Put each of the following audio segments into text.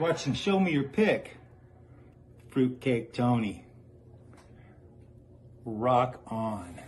watching Show Me Your Pick. Fruitcake Tony. Rock on.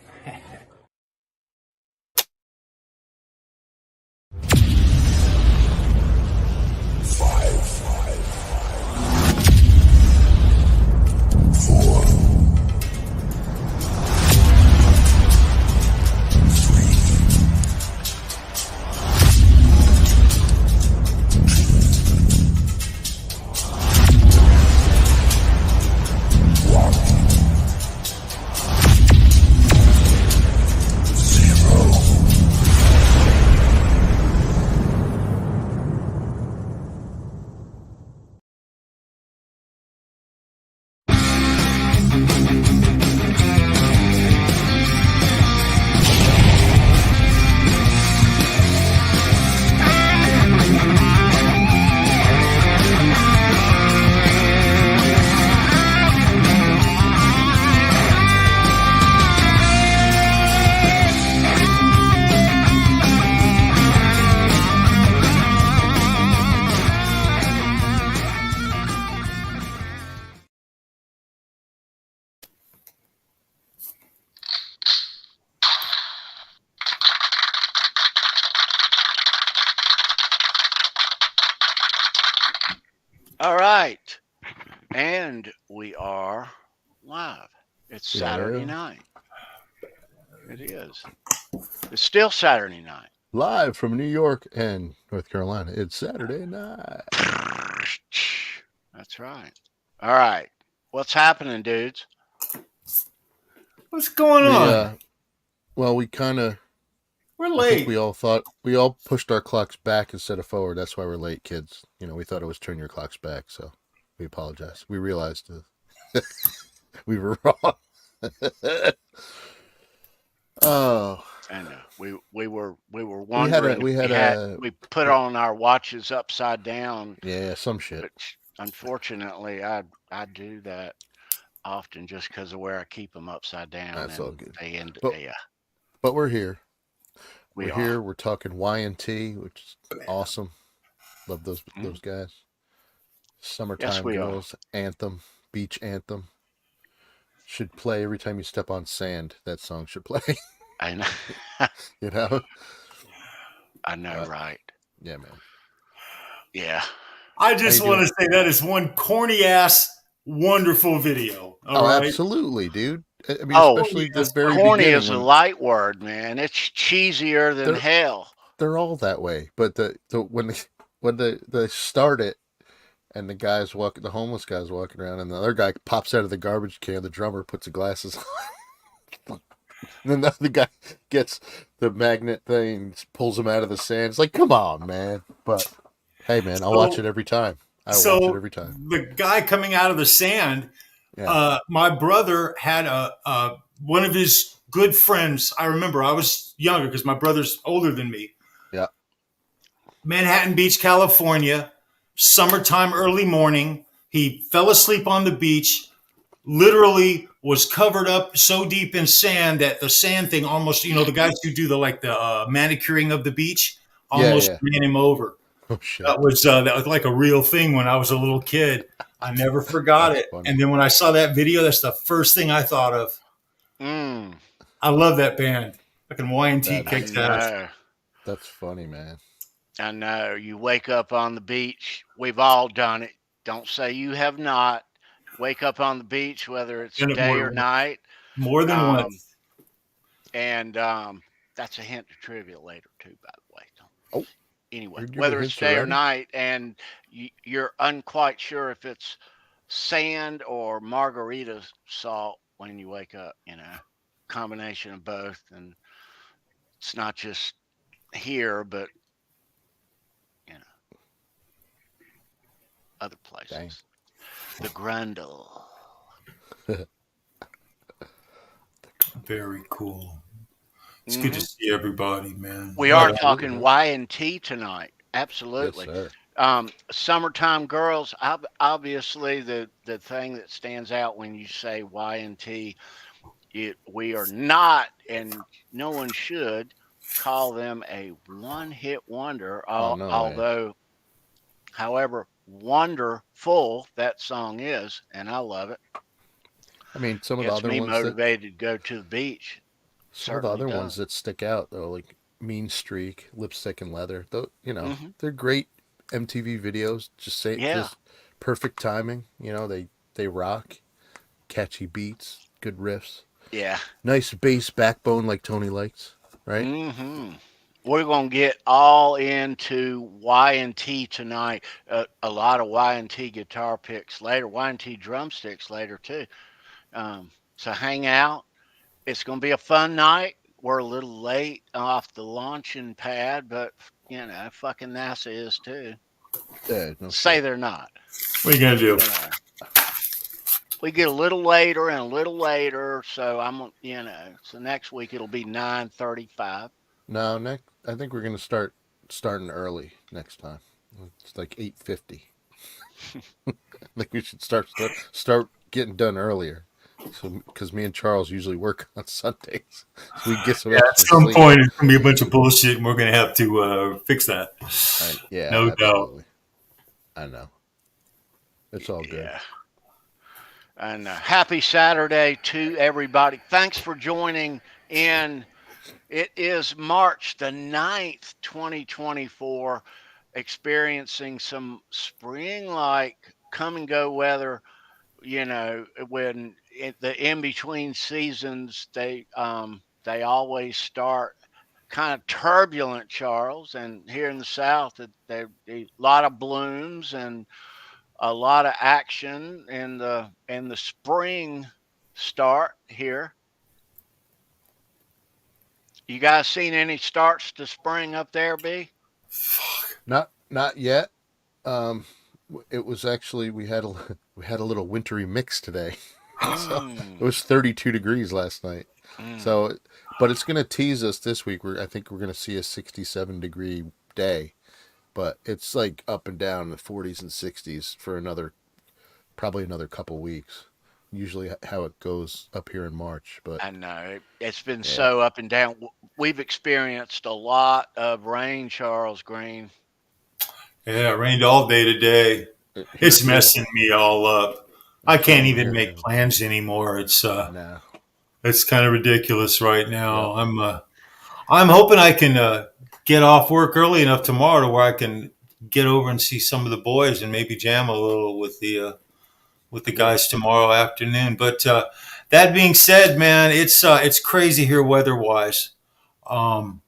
All right. And we are live. It's Saturday night. It is. It's still Saturday night. Live from New York and North Carolina. It's Saturday night. That's right. All right. What's happening, dudes? What's going on? Well, we kind of... We're late. We all pushed our clocks back instead of forward. That's why we're late, kids. You know, we thought it was turn your clocks back, so we apologize. We realized we were wrong. Oh, I know. We were wondering. We put on our watches upside down. Yeah, some shit. Which, unfortunately, I do that often just because of where I keep them upside down. That's all good. But we're here. We're here. We're talking Y&T, which is awesome. Love those guys. Summertime Girls anthem, beach anthem. Should play every time you step on sand. That song should play. I know. You know? I know, right? Yeah, man. Yeah. I just want to say that is one corny ass wonderful video. Right? Absolutely, dude. I mean, especially the very corny beginning. Is a light word, man. It's cheesier than hell. They're all that way, but when they start it, and the homeless guy's walking around, and the other guy pops out of the garbage can. The drummer puts the glasses on. And then the other guy gets the magnet thing and pulls him out of the sand. It's like, come on, man. But hey, man, I'll watch it every time. Watch it every time. The guy coming out of the sand. Yeah. My brother had one of his good friends. I remember I was younger because my brother's older than me. Yeah. Manhattan Beach, California, summertime, early morning. He fell asleep on the beach, literally was covered up so deep in sand that the sand thing almost, the guys who do the manicuring of the beach almost ran him over. Oh, shit. That was like a real thing when I was a little kid. I never forgot it. Funny. And then when I saw that video, that's the first thing I thought of. I love that band. Fucking Y&T kicks ass. That's funny, man. I know. You wake up on the beach. We've all done it. Don't say you have not. Wake up on the beach, whether it's day or night. More than once. And that's a hint to trivia later, too, by the way. Oh. Anyway, whether it's day or night, and you're unquite sure if it's sand or margarita salt when you wake up, combination of both. And it's not just here, but, other places. Dang. The Grundle. Very cool. It's good to see everybody, man. We are talking Y&T tonight. Absolutely. Yes, sir. Summertime Girls, obviously the thing that stands out when you say Y&T, we are not, and no one should call them a one-hit wonder, however, wonderful that song is, and I love it. I mean, some of the Gets other me ones motivated to go to the beach. some of the other Certainly ones does. that stick out though, like Mean Streak, Lipstick and Leather, though, Hmm. they're great MTV videos. Yeah, Just perfect timing. They rock, catchy beats, good riffs, yeah. nice bass backbone like Tony likes, right? Hmm. We're gonna get all into Y&T tonight. A lot of Y&T guitar picks later, Y&T drumsticks later too. So hang out. It's gonna be a fun night. We're a little late off the launching pad, but fucking NASA is too. Yeah, no Say shit. they're not. What are you gonna do? You know, we get a little later and a little later, so so next week it'll be 9:35. No, next I think we're gonna starting early next time. It's like 8:50. I think we should start getting done earlier. So, because me and Charles usually work on Sundays, so we get some Yeah, at extra some sleep. point it's gonna be a bunch of bullshit, and we're gonna have to fix that. Yeah, No doubt. absolutely. I know. It's all good. Yeah. And happy Saturday to everybody. Thanks for joining in. It is March the 9th, 2024, experiencing some spring like come and go weather. When the in between seasons, they always start kind of turbulent, Charles. And here in the South, they a lot of blooms and a lot of action in the spring start here. You guys seen any starts to spring up there, B? Not yet. Um, it was actually we had a little wintry mix today. So it Mm, was 32 degrees last night. mm. So, but it's gonna tease us this week. I think we're gonna see a 67-degree day, but it's like up and down in the 40s and 60s for probably another couple weeks. Usually how it goes up here in March, but I know it's been yeah, so up and down. We've experienced a lot of rain, Charles Green. Yeah, it rained all day today. here It's too. messing me all up. I can't Same even here. make plans anymore. No. It's kind of ridiculous right Yep. now. I'm hoping I can get off work early enough tomorrow to where I can get over and see some of the boys and maybe jam a little with the Yeah. guys tomorrow afternoon. But that being said, man, it's crazy here weather wise. Um,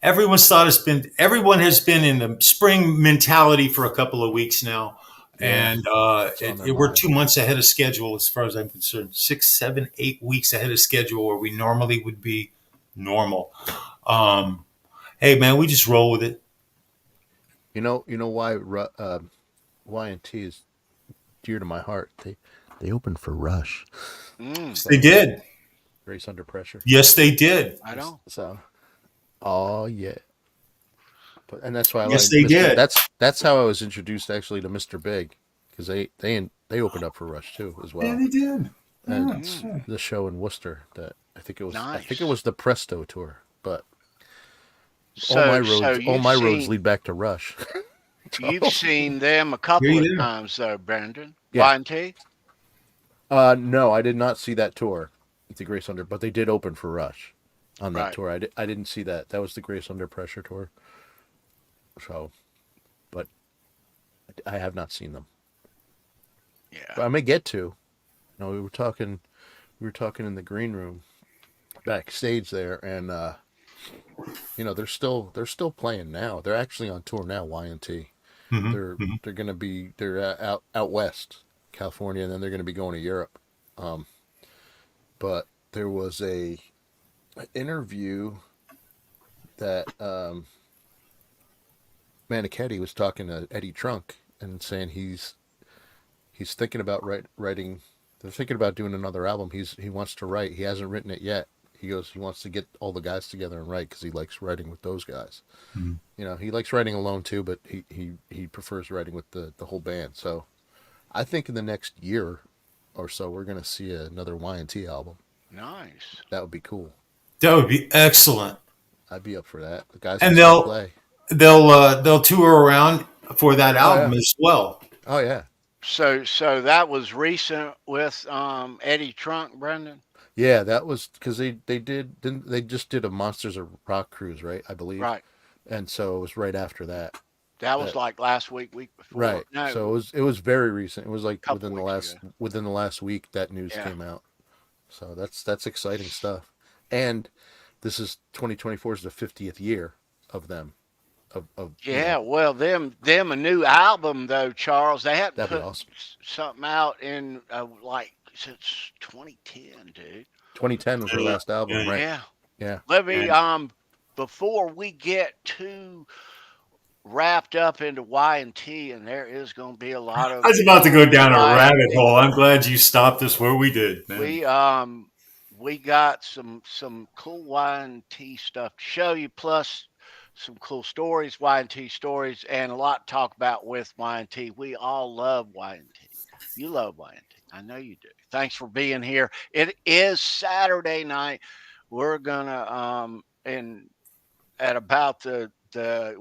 everyone has been in the spring mentality for a couple of weeks now, Yeah. and It's on their we're mind. 2 months ahead of schedule as far as I'm concerned. 6, 7, 8 weeks ahead of schedule where we normally would be normal. Um, hey, man, we just roll with it. You know why Y&T is dear to my heart. They opened for Rush. Mm, They did. Race Under Pressure. Yes, they did. I know. So, oh yeah. And that's why I Yes, like they Mr. did. That's how I was introduced actually to Mr. Big, because they opened up for Rush too as Yeah, well. they did. And Yeah. it's the show in Worcester that I think it Nice. was the Presto tour, but So all my roads lead back to Rush. you've seen them a Here couple of you go. times though, Brandon. Yeah. Y&T? No, I did not see that tour at the Grace Under, but they did open for Rush on that Right. tour. I didn't see that. That was the Grace Under Pressure tour. So, but I have not seen them. But Yeah. I may get to. No, we were talking in the green room backstage there, and they're still playing now. They're actually on tour now. Y&T. They're gonna be out west, California, and then they're gonna be going to Europe. But there was an interview that Manichetti was talking to Eddie Trunk and saying he's thinking about writing. They're thinking about doing another album. He wants to write. He hasn't written it yet. He goes. He wants to get all the guys together and write because he likes writing with those guys. Mhm. He likes writing alone too, but he prefers writing with the whole band. So I think in the next year or so we're gonna see another Y&T album. Nice. That would be cool. That would be excellent. I'd be up for that. The guys And can still play. they'll tour around for that album as well. Oh yeah. So that was recent with Eddie Trunk, Brendan. Yeah, that was because they just did a Monsters of Rock cruise, right? I believe. Right. And so it was right after that. That was like last week before. Right. No, So it was very recent. It was like within the last week that news came out. So that's exciting stuff. And this is 2024 is the 50th year of them. Well, them a new album though, Charles. They hadn't put something out in like since 2010, dude. 2010 was their last album, right? Yeah. Let me before we get too wrapped up into Y&T, and there is going to be a lot of. I was about to go down a rabbit hole. I'm glad you stopped us where we did, man. We got some cool Y&T stuff to show you, plus some cool stories, Y&T stories, and a lot to talk about with Y&T. We all love Y&T. You love Y&T. I know you do. Thanks for being here. It is Saturday night. We're gonna and at about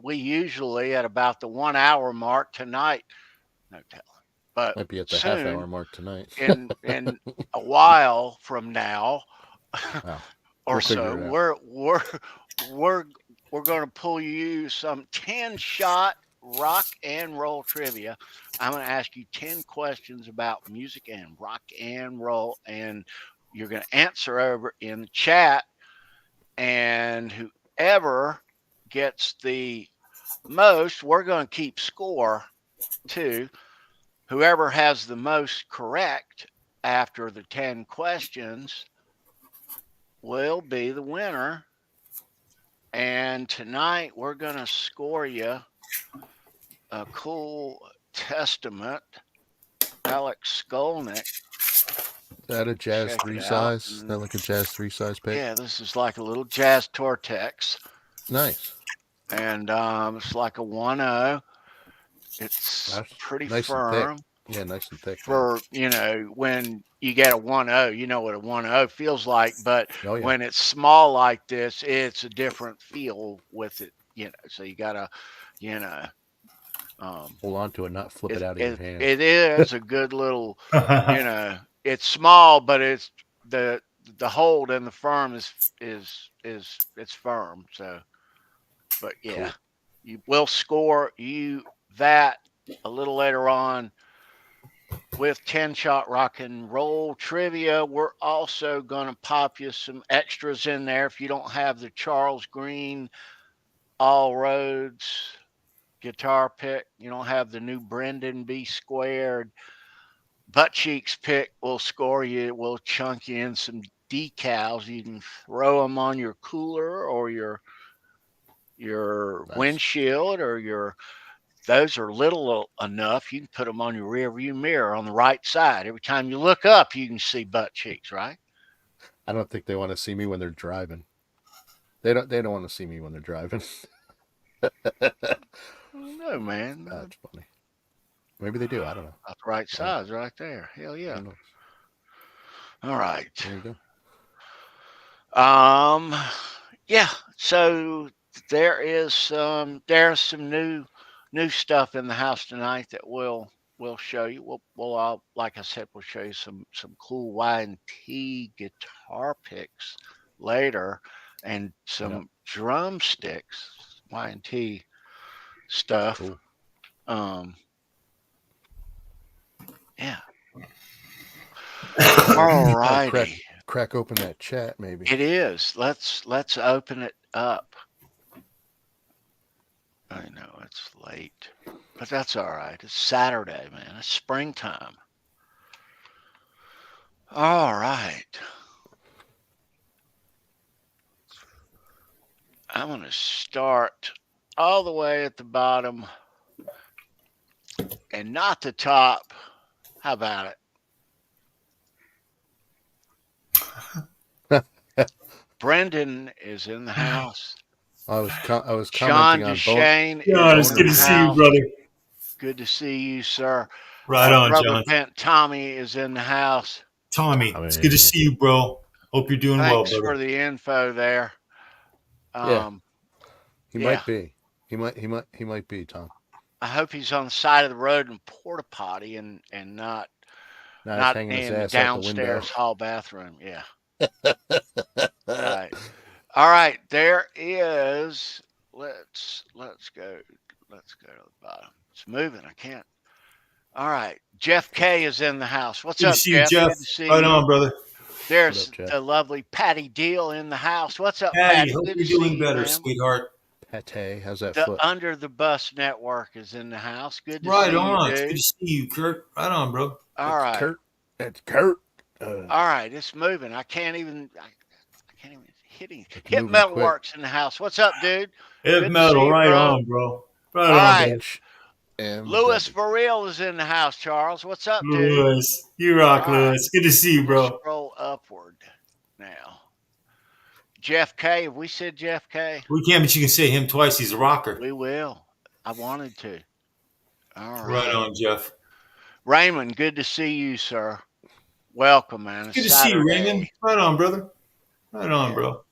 we usually at about the 1 hour mark tonight. No telling. But might be at the half hour mark tonight. in a while from now, or so, we're going to pull you some 10-shot rock and roll trivia. I'm going to ask you 10 questions about music and rock and roll, and you're going to answer over in the chat. And whoever gets the most, we're going to keep score too. Whoever has the most correct after the 10 questions will be the winner. And tonight we're going to score you a cool Testament, Alex Skolnick. Is that a Jazz 3 size? Is that like a Jazz 3 size pick? Yeah, this is like a little Jazz Tortex. Nice. And it's like a 1-0. It's pretty nice firm. Yeah, nice and thick. For, when you get a 1-0, you know what a 1-0 feels like. But when it's small like this, it's a different feel with it, So you got to, hold on to it, not flip it out of your hand. It is a good little, it's small, but it's the hold and the firm is it's firm. So, but yeah, you will score you that a little later on with 10-shot rock and roll trivia. We're also going to pop you some extras in there if you don't have the Charles Green All Roads guitar pick. You don't have the new Brendan B Squared butt cheeks pick. We'll score you. We'll chunk you in some decals. You can throw them on your cooler or your windshield or your. Those are little enough. You can put them on your rear view mirror on the right side. Every time you look up, you can see butt cheeks, right? I don't think they want to see me when they're driving. They don't want to see me when they're driving. No, man. That's funny. Maybe they do. I don't know. About the right size right there. Hell yeah. All right. There you go. Yeah. So there's some new stuff in the house tonight that we'll show you. We'll like I said, we'll show you some cool Y&T guitar picks later, and some drumsticks, Y&T stuff. Cool. Yeah. All righty. Crack open that chat, maybe. It is. Let's open it up. I know it's late, but that's all right. It's Saturday, man. It's springtime. All right. I'm going to start all the way at the bottom and not the top. How about it? Brendan is in the house. I was commenting John on Duchesne both. John, it's good to see you, brother. Good to see you, sir. Right on, brother John. Tommy is in the house. Tommy, it's good to see you, bro. Hope you're doing well, brother. Thanks for the info there. He might be. He might be, Tom. I hope he's on the side of the road in porta potty and not Now he's hanging his in the ass out the window. downstairs hall bathroom. Yeah. Right. All right. There is. Let's go. Let's go to the bottom. It's moving. I can't. All right. Jeff K is in the house. What's Good up, to see you, Jeff? Jeff. Good to see Right you. on, brother. There's What up, Jeff? the lovely Patty Deal in the house. What's up, Patty, Patty? hope Good you're to see doing you, better, man. sweetheart. Pate, how's that The foot? Under the Bus Network is in the house. Good to Right see on. you, It's dude. good to see you, Kurt. Right on, bro. All right. Kurt. That's Kurt. All right. It's moving. I can't even hit him. It's Hit moving Metal quick. Works in the house. What's up, dude? Hip Good to metal, see you, right bro. on, bro. Right All on, right. bro. Louis Varel is in the house, Charles. What's up, dude? Louis, you rock, All right. Louis. Good to see you, We'll bro. scroll upward now. Jeff K. Have we said Jeff K? We can't, but you can say him twice. He's a rocker. We will. I wanted to. All right. Right on, Jeff. Raymond, good to see you, sir. Welcome, man. Good to see you, Raymond. Right on, brother. Right on, bro.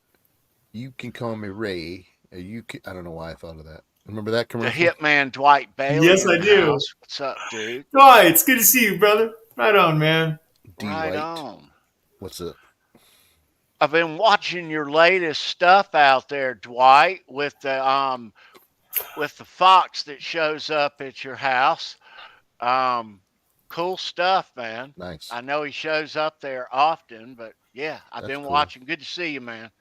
You can call me Ray. I don't know why I thought of that. Remember that commercial? The hitman Dwight Bailey. Yes, in I the do. house. What's up, dude? Dwight, it's good to see you, brother. Right on, man. Right on. What's up? I've been watching your latest stuff out there, Dwight, with the fox that shows up at your house. Cool stuff, man. Nice. I know he shows up there often, but yeah, I've been cool. watching. Good to see you, man.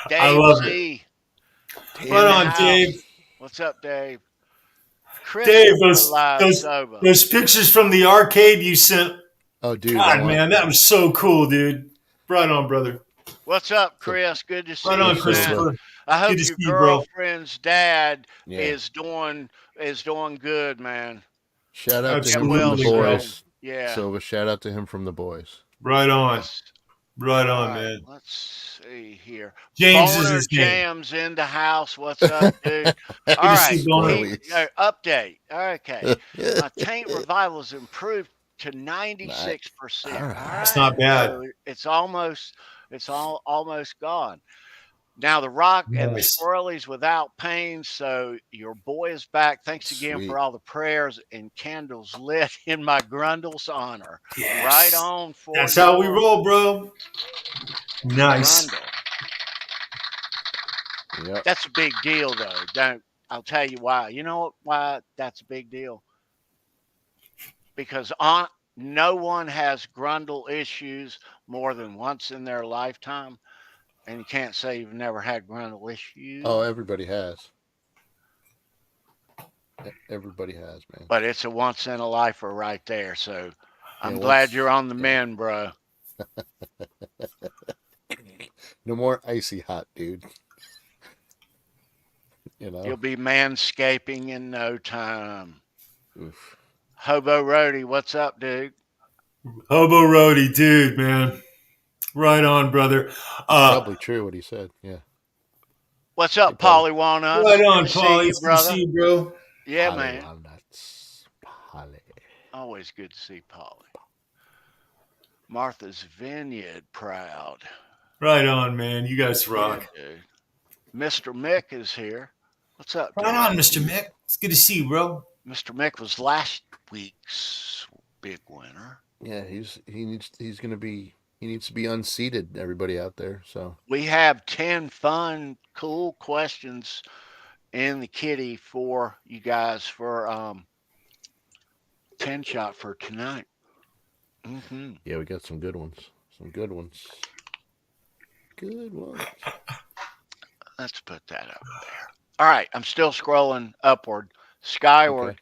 I Dave love C. Right on, Dave. What's up, Dave? Chris Dave, Soba. those pictures from the arcade you sent. Oh, dude. God, man, that was so cool, dude. Right on, brother. What's up, Chris? Good to see you. Right on, man. Christopher. I hope Good to your see you, bro. girlfriend's dad Yeah. is doing good, man. Shout out to him Absolutely, from the bro. boys. Yeah. So a shout out to him from the boys. Right on. Yes. Right All on, right, man. let's see here. James Boner is his name. Jams in the house. What's up, dude? All Good to right. see Boner. Update. Okay. My taint revival has improved to 96%. All right. That's not bad. So it's almost gone. Now the rock and the Nice. swirlies without pain. So your boy is back. Thanks again Sweet. for all the prayers and candles lit in my Grundle's honor. Yes. Right on for That's how we your roll, bro. Nice. Grundle. Yep. That's a big deal, though. I'll tell you why. You know why that's a big deal? Because no one has Grundle issues more than once in their lifetime. And you can't say you've never had Grundle issues. Oh, everybody has. Everybody has, man. But it's a once in a lifer right there. So I'm Yeah, glad once- you're on the mend, bro. No more icy hot, dude. You know? You'll be manscaping in no time. Oof. Hobo Roadie, what's up, dude? Hobo Roadie, dude, man. Right on, brother. Probably true what he said. Yeah. What's up, Hey, Polly. Polly Walnuts? Right on, Good to see Paulie. you, It's good to brother. see you, bro. Yeah, Polly man. Walnuts. Polly. Always good to see Polly. Martha's Vineyard, proud. Right on, man. You guys rock. Yeah, dude. Mr. Mick is here. What's up, dude? Right on, Mr. Mick. It's good to see you, bro. Mr. Mick was last week's big winner. Yeah, he needs to be unseated, everybody out there. So We have 10 fun, cool questions in the kitty for you guys for 10 shot for tonight. Mm-hmm. yeah, we got some good ones. Good ones. Let's put that up there. All right, I'm still scrolling upward, skyward.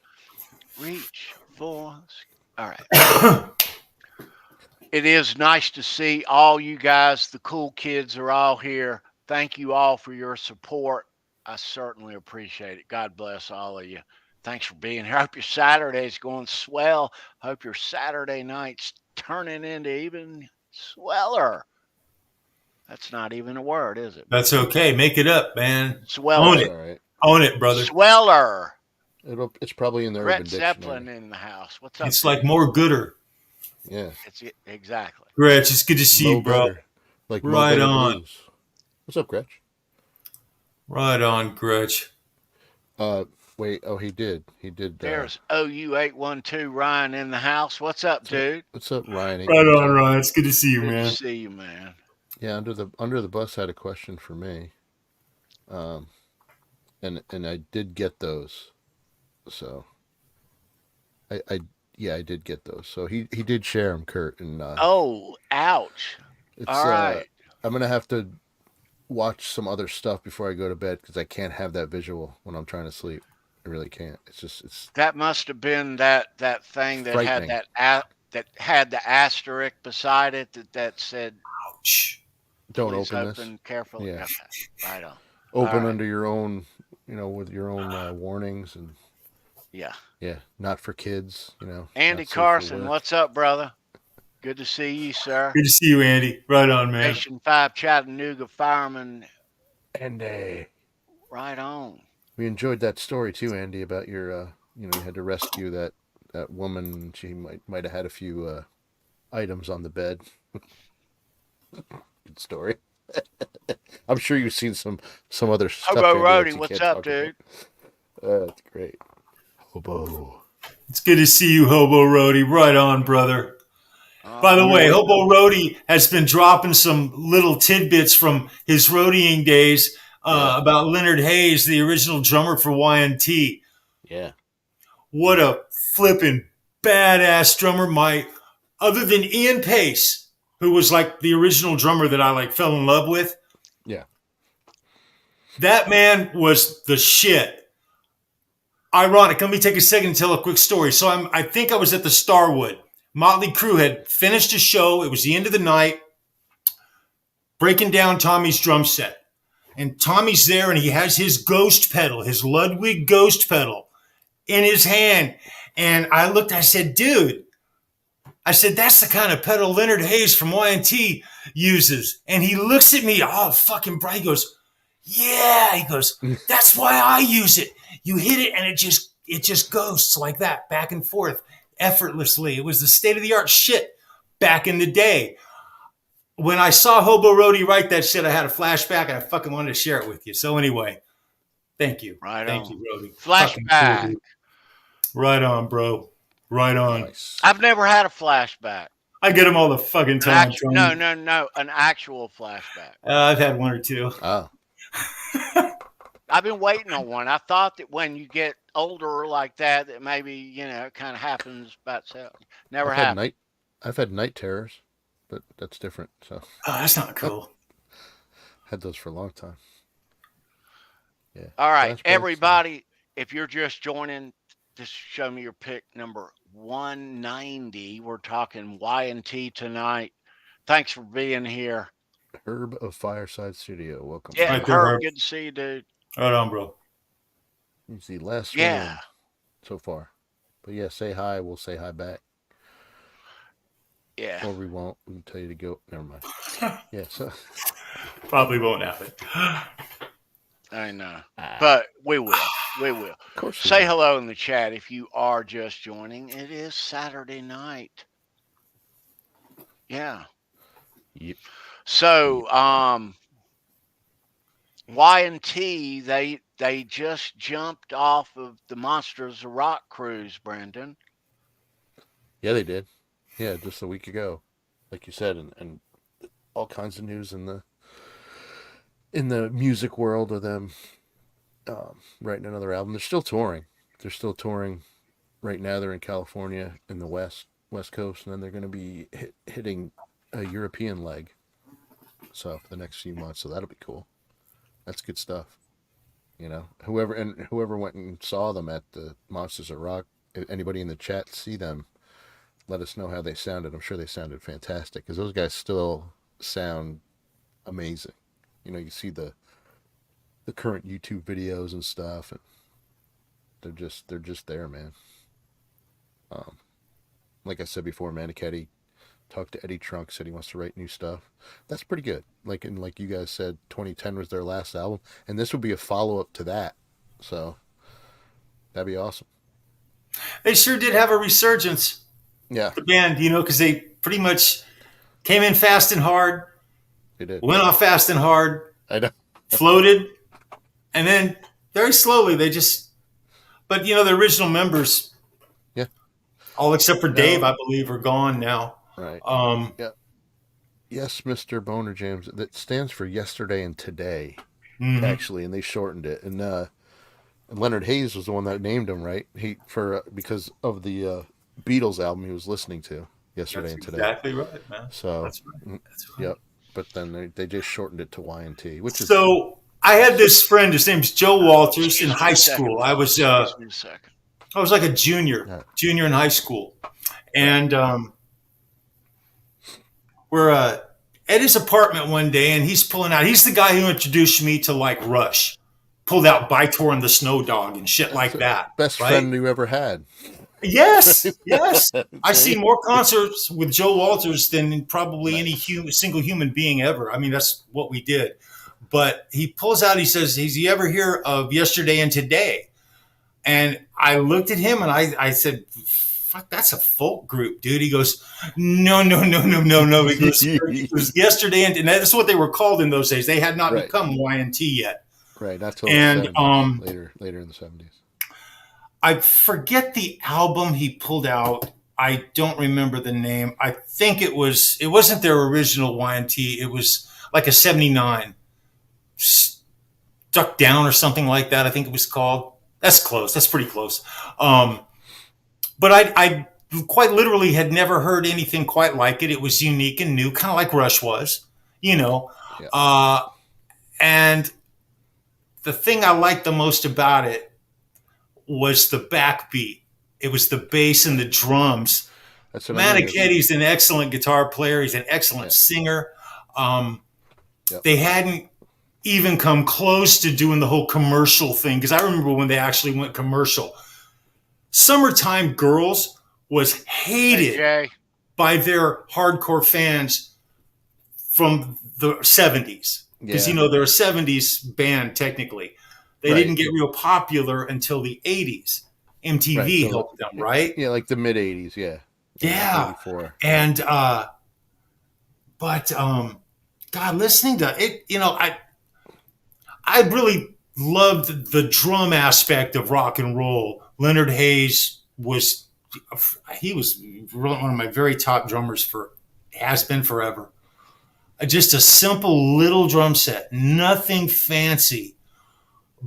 Okay. Reach for. All right. It is nice to see all you guys. The cool kids are all here. Thank you all for your support. I certainly appreciate it. God bless all of you. Thanks for being here. I hope your Saturday's going swell. Hope your Saturday night's turning into even sweller. That's not even a word, is it? That's okay. Make it up, man. Sweller. Own it. All right. Own it, brother. Sweller. It's probably in the Brett Urban Dictionary. Zeppelin in the house. What's up? It's like more gooder. Yeah. It's exactly. Gretch, it's good to see you, Mo bro. Better. Like Mo Right Better on. Blues. What's up, Gretch? Right on, Gretch. Wait, oh, he did. There's OU812 Ryan in the house. What's up, dude? What's up, Ryan? Right on, Ryan. It's good to see you, Good man. to see you, man. Yeah, under the bus had a question for me, and I did get those, so I did get those. So he did share them, Kurt, and Oh, ouch! it's All right. I'm gonna have to watch some other stuff before I go to bed because I can't have that visual when I'm trying to sleep. I really can't. It's That must have been that thing that frightening. had that had the asterisk beside it that said Ouch. Don't please open open this. carefully. Yeah. Okay. Right on. Open All right. under your own, with your own warnings and Yeah. not for kids. Andy not safe for Carson, work. what's up, brother? Good to see you, sir. Good to see you, Andy. Right on, man. Nation 5 Chattanooga fireman. And Right on. we enjoyed that story too, Andy, about your you had to rescue that woman. She might have had a few items on the bed. Good story. I'm sure you've seen some other stuff. Hobo Andy, that Rody, you what's can't up, talk dude? about. That's great. Hobo. It's good to see you, Hobo Roadie. Right on, brother. By the way, Hobo Roadie has been dropping some little tidbits from his roadieing days about Leonard Hayes, the original drummer for Y&T. Yeah. What a flippin' badass drummer. Other than Ian Pace, who was like the original drummer that I fell in love with. Yeah. That man was the shit. Ironic. Let me take a second and tell a quick story. So I think I was at the Starwood. Motley Crue had finished a show. It was the end of the night, breaking down Tommy's drum set. And Tommy's there, and he has his ghost pedal, his Ludwig ghost pedal in his hand. And I looked, I said, dude, that's the kind of pedal Leonard Hayes from Y&T uses. And he looks at me, all fucking bright. He goes, yeah. He goes, that's why I use it. You hit it, and it just ghosts like that, back and forth, effortlessly. It was the state-of-the-art shit back in the day. When I saw Hobo Roadie write that shit, I had a flashback, and I fucking wanted to share it with you. So anyway, thank you. Thank you, Roadie. Flashback. Cool, right on, bro. Right on. Nice. I've never had a flashback. I get them all the fucking time. No. An actual flashback. I've had one or two. Oh. I've been waiting on one. I thought that when you get older like that maybe, it kind of happens by itself. Never happened. I've had night terrors, but that's different. So. Oh, that's not cool. Had those for a long time. Yeah. All right, everybody, if you're just joining, just show me your pick number 190. We're talking Y&T tonight. Thanks for being here. Herb of Fireside Studio. Welcome. Yeah, Right there, Herb, Herb. good to see you, dude. Right on, bro. He's the last Yeah. one so far. But yeah, say hi. We'll say hi back. Yeah. Or we won't. We can tell you to go. Never mind. Yeah. So. Probably won't happen. I know. But we will. We will. Of course. Say hello in the chat if you are just joining. It is Saturday night. Yeah. Yep. So, Y&T, they just jumped off of the Monsters of Rock cruise, Brendan. Yeah, they did. Yeah, just a week ago, like you said, and all kinds of news in the music world of them writing another album. They're still touring. Right now. They're in California in the West Coast, and then they're going to be hitting a European leg. So for the next few months, so that'll be cool. That's good stuff. Whoever went and saw them at the Monsters of Rock, anybody in the chat see them, let us know how they sounded. I'm sure they sounded fantastic because those guys still sound amazing. You see the current YouTube videos and stuff, and they're just there, man. Like I said before, Manicetti talked to Eddie Trunk, said he wants to write new stuff. That's pretty good. Like you guys said, 2010 was their last album, and this would be a follow-up to that. So that'd be awesome. They sure did have a resurgence. Yeah. The band, because they pretty much came in fast and hard. They did. Went off fast and hard. I know. Floated. And then very slowly they just But the original members, Yeah. all except for No. Dave, I believe, are gone now. Right. Yeah. Yes, Mr. Boner Jams. That stands for yesterday and today, actually, and they shortened it. And Leonard Hayes was the one that named him, right? Because of the Beatles album he was listening to yesterday and today. Exactly right, man. So That's right. Yep. But then they just shortened it to YNT, which is so. I had this friend. His name's Joe Walters in high school. I was like a junior in high school, and we're at his apartment one day, and he's pulling out. He's the guy who introduced me to like Rush. Pulled out Bytor and the Snow Dog and shit like that. Best friend you ever had. Yes. I've seen more concerts with Joe Walters than probably any single human being ever. I mean, that's what we did. But he pulls out, he says, "Has you ever hear of Yesterday and Today?" And I looked at him and I said, "Fuck, that's a folk group, dude." He goes, No. He goes, Yesterday and that's what they were called in those days. They had not become YNT yet. Right, not till and the 70s, later in the 70s. I forget the album he pulled out. I don't remember the name. I think it wasn't their original YNT. It was like a 79. Stuck Down or something like that, I think it was called. That's close. That's pretty close. But I quite literally had never heard anything quite like it. It was unique and new, kind of like Rush was, Yeah. And the thing I liked the most about it was the backbeat. It was the bass and the drums. That's what I mean. Maniketti's an excellent guitar player. He's an excellent singer. They hadn't even come close to doing the whole commercial thing, because I remember when they actually went commercial. Summertime Girls was hated by their hardcore fans from the 70s. Because, they're a 70s band, technically. They didn't get real popular until the 80s. MTV helped them, right? Yeah, like the mid-80s, yeah. Yeah. 84. And, God, listening to it, I really loved the drum aspect of rock and roll. Leonard Hayes was one of my very top drummers has been forever. Just a simple little drum set, nothing fancy,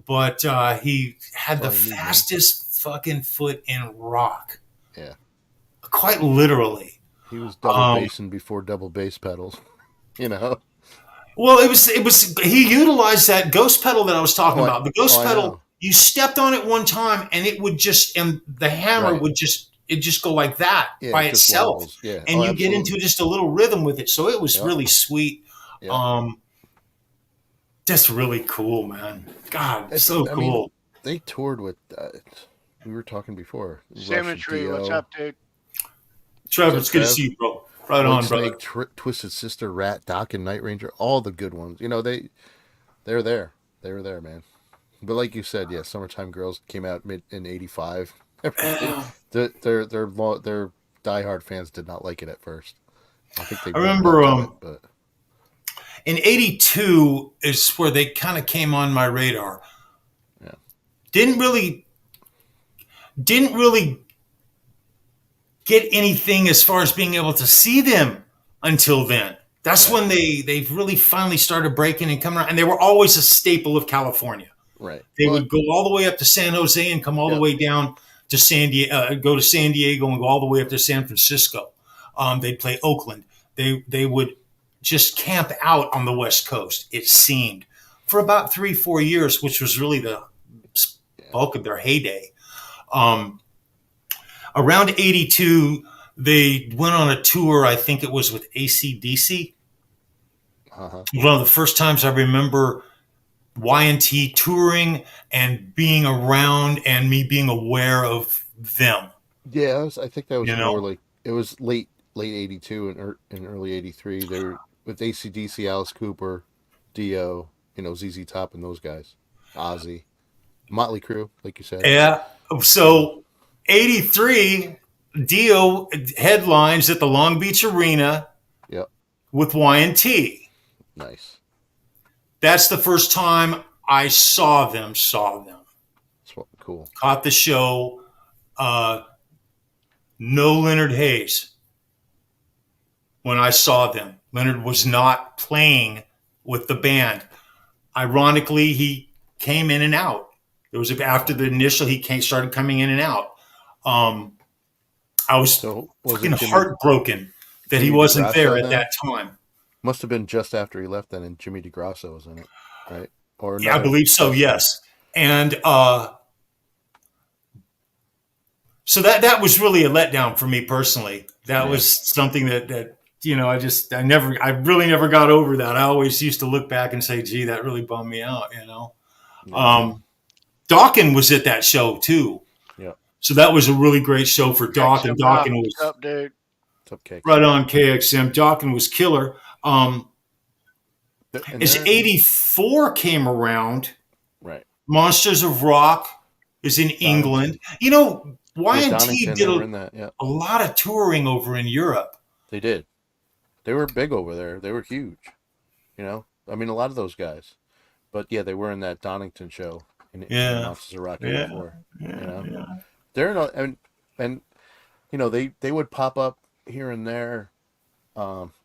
but he had the fastest fucking foot in rock. Yeah. Quite literally. He was double bassing before double bass pedals, Well, it was he utilized that ghost pedal that I was talking about. The ghost pedal, you stepped on it one time and it would and the hammer would just go like that by itself. Yeah. And you get into just a little rhythm with it. So it was really sweet. Yeah. Just really cool, man. God, so cool. Mean, they toured with we were talking before. Symmetry, what's up, dude? Trevor, it's good to see you, bro. Right on, brother. Twisted Sister, Rat, Doc, and Night Ranger, all the good ones. They're there. They were there, man. But like you said, Summertime Girls came out in '85. Their diehard fans did not like it at first. I think they. I remember in '82 is where they kind of came on my radar. Yeah. Didn't really get anything as far as being able to see them until then. That's when they really finally started breaking and coming around. And they were always a staple of California. Right. They would go all the way up to San Jose and come all the way down to San Diego, go to San Diego and go all the way up to San Francisco. They'd play Oakland. They would just camp out on the West Coast, it seemed, for about 3-4 years, which was really the bulk of their heyday. Around 82, they went on a tour, I think it was with AC/DC. Uh-huh. One of the first times I remember YNT touring and being around and me being aware of them. Yeah, I think that was more like, it was late 82 and early 83. They were with AC/DC, Alice Cooper, Dio, ZZ Top and those guys. Ozzy. Motley Crue, like you said. Yeah. So 83, Dio headlines at the Long Beach Arena with YNT. Nice. That's the first time I saw them. cool. Caught the show. No Leonard Hayes. When I saw them, Leonard was not playing with the band. Ironically, he came in and out. It was after the initial, started coming in and out. I was fucking heartbroken that he wasn't there at that time. Must have been just after he left then, and Jimmy DeGrasso was in it, right? Or yeah, I believe so. Yes, and so that was really a letdown for me personally. That was something that I really never got over that. I always used to look back and say, "Gee, that really bummed me out." Yeah. Dawkins was at that show too. Yeah. So that was a really great show for Dawkins. Dawkins was up, dude. What's up, Cake? Right on KXM. Dawkins was killer. As 84 came around, right? Monsters of Rock is in England. Y&T did a lot of touring over in Europe. They did. They were big over there. They were huge. A lot of those guys. But yeah, they were in that Donington show in Monsters of Rock before. They're not, and they would pop up here and there,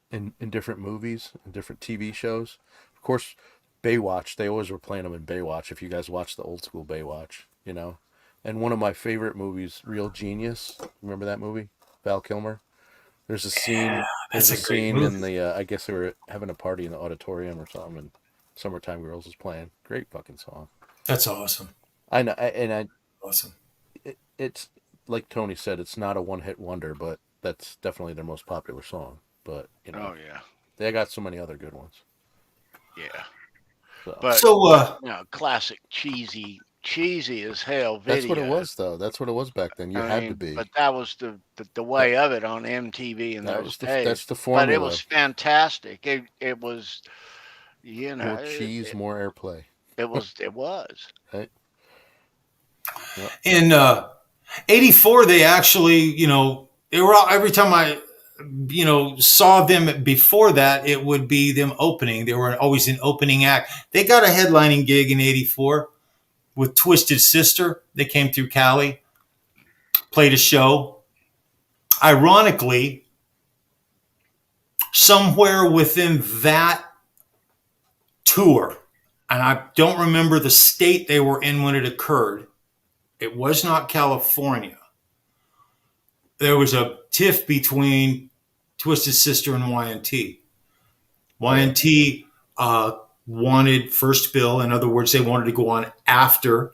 in different movies and different TV shows. Of course, Baywatch. They always were playing them in Baywatch. If you guys watch the old school Baywatch, And one of my favorite movies, Real Genius. Remember that movie? Val Kilmer. There's a scene. There's a scene in the. I guess they were having a party in the auditorium or something, and "Summertime Girls" was playing. Great fucking song. That's awesome. I know, awesome. It's like Tony said. It's not a one-hit wonder, but that's definitely their most popular song. But oh yeah, they got so many other good ones. Yeah. But classic cheesy as hell video. That's what it was, though. That's what it was back then. You had to be. But that was the way of it on MTV in those days. That's the formula. But it was fantastic. It was, more cheese, more airplay. It was. Right. Yep. In 84, they actually, they were all, every time I, saw them before that, it would be them opening. They were always an opening act. They got a headlining gig in 84 with Twisted Sister. They came through Cali, played a show. Ironically, somewhere within that tour, and I don't remember the state they were in when it occurred. It was not California. There was a tiff between Twisted Sister and Y&T. Y&T wanted first bill. In other words, they wanted to go on after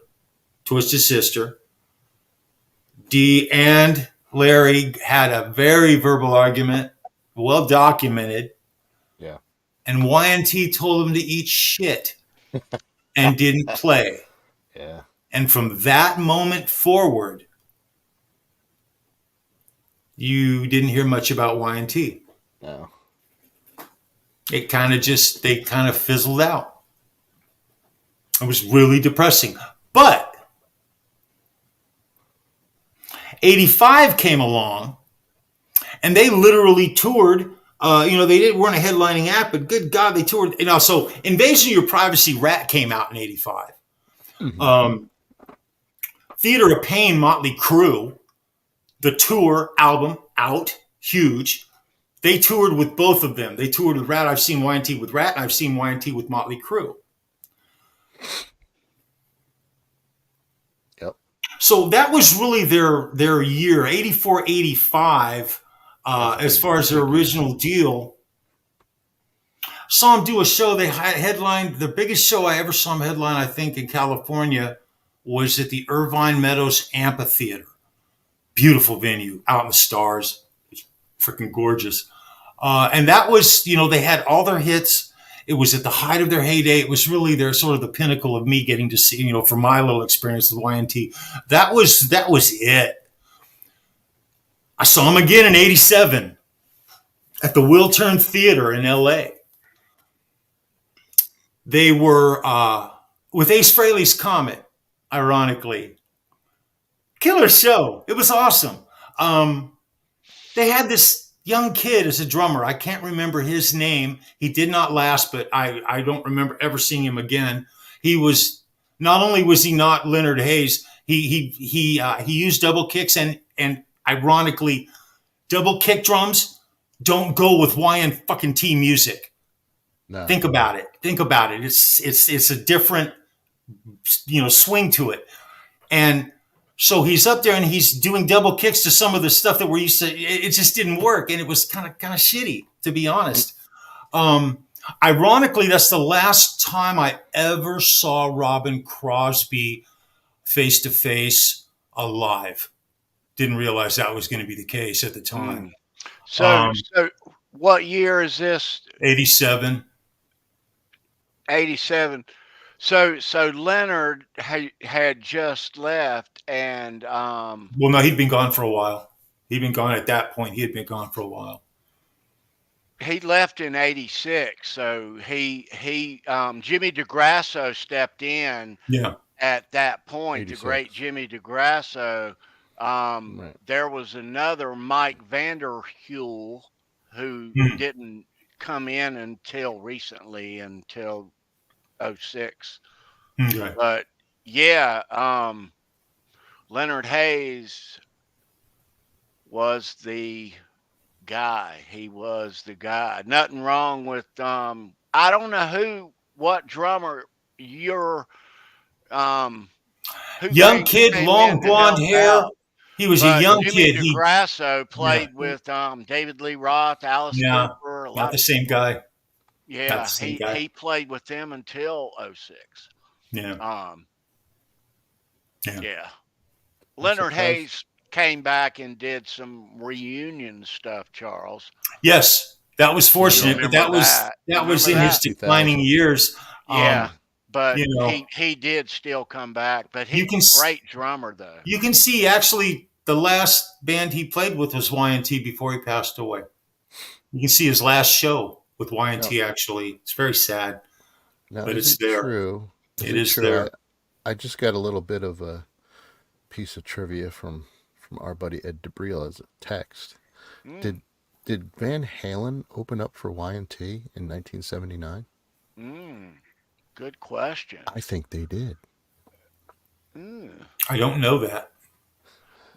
Twisted Sister. Dee and Larry had a very verbal argument, well documented. Yeah. And Y&T told them to eat shit and didn't play. Yeah. And from that moment forward, you didn't hear much about Y&T. No. They kind of fizzled out. It was really depressing. But 85 came along, and they literally toured. They weren't a headlining act, but good God, they toured. So Invasion of Your Privacy, Rat came out in 85. Mm-hmm. Theater of Pain, Motley Crue, the tour album out, huge. They toured with both of them. They toured with Rat. I've seen Y&T with Rat, and I've seen Y&T with Motley Crue. Yep. So that was really their year, 84, 85, as far as their original deal. Saw them do a show. They headlined, the biggest show I ever saw them headline, I think, in California was at the Irvine Meadows Amphitheater. Beautiful venue, out in the stars. It's freaking gorgeous. And that was, they had all their hits. It was at the height of their heyday. It was really their sort of the pinnacle of me getting to see, from my little experience with Y&T. That was it. I saw them again in 87 at the Wiltern Theater in LA. They were with Ace Frehley's Comet, ironically. Killer show. It was awesome. They had this young kid as a drummer. I can't remember his name. He did not last, but I don't remember ever seeing him again. He was not only was he not Leonard Hayes, he used double kicks, and ironically, double kick drums don't go with YN fucking T music. No. Think about it. It's a different swing to it. And so he's up there and he's doing double kicks to some of the stuff that we're used to. It just didn't work, and it was kind of shitty, to be honest. Ironically, that's the last time I ever saw Robin Crosby face to face alive. Didn't realize that was going to be the case at the time. So what year is this? 87. 87. So Leonard had just left, and well, no, he'd been gone for a while. He'd been gone at that point. He had been gone for a while. He left in 86. So he Jimmy DeGrasso stepped in. Yeah. At that point, 86. the great Jimmy DeGrasso. Right. There was another Mike Vanderhule who didn't come in until recently, until 06. Okay. But yeah, Leonard Hayes was the guy. He was the guy. Nothing wrong with I don't know what drummer you're young kid, long blonde hair. Out. He was a young Jimmy kid. DeGrasso played with David Lee Roth, Alice Cooper. Not the same guy. Yeah, he played with them until 06. Yeah. Yeah. Leonard Hayes came back and did some reunion stuff, Charles. Yes, that was fortunate, but that was in his declining years. Yeah. But he did still come back. But he's a great drummer, though. You can see, actually, the last band he played with was Y&T before he passed away. You can see his last show with Y&T, actually. It's very sad, but it's there. True? It is there. I just got a little bit of a piece of trivia from our buddy Ed DeBriel as a text. Did Van Halen open up for Y&T in 1979? Good question. I think they did. I don't know that.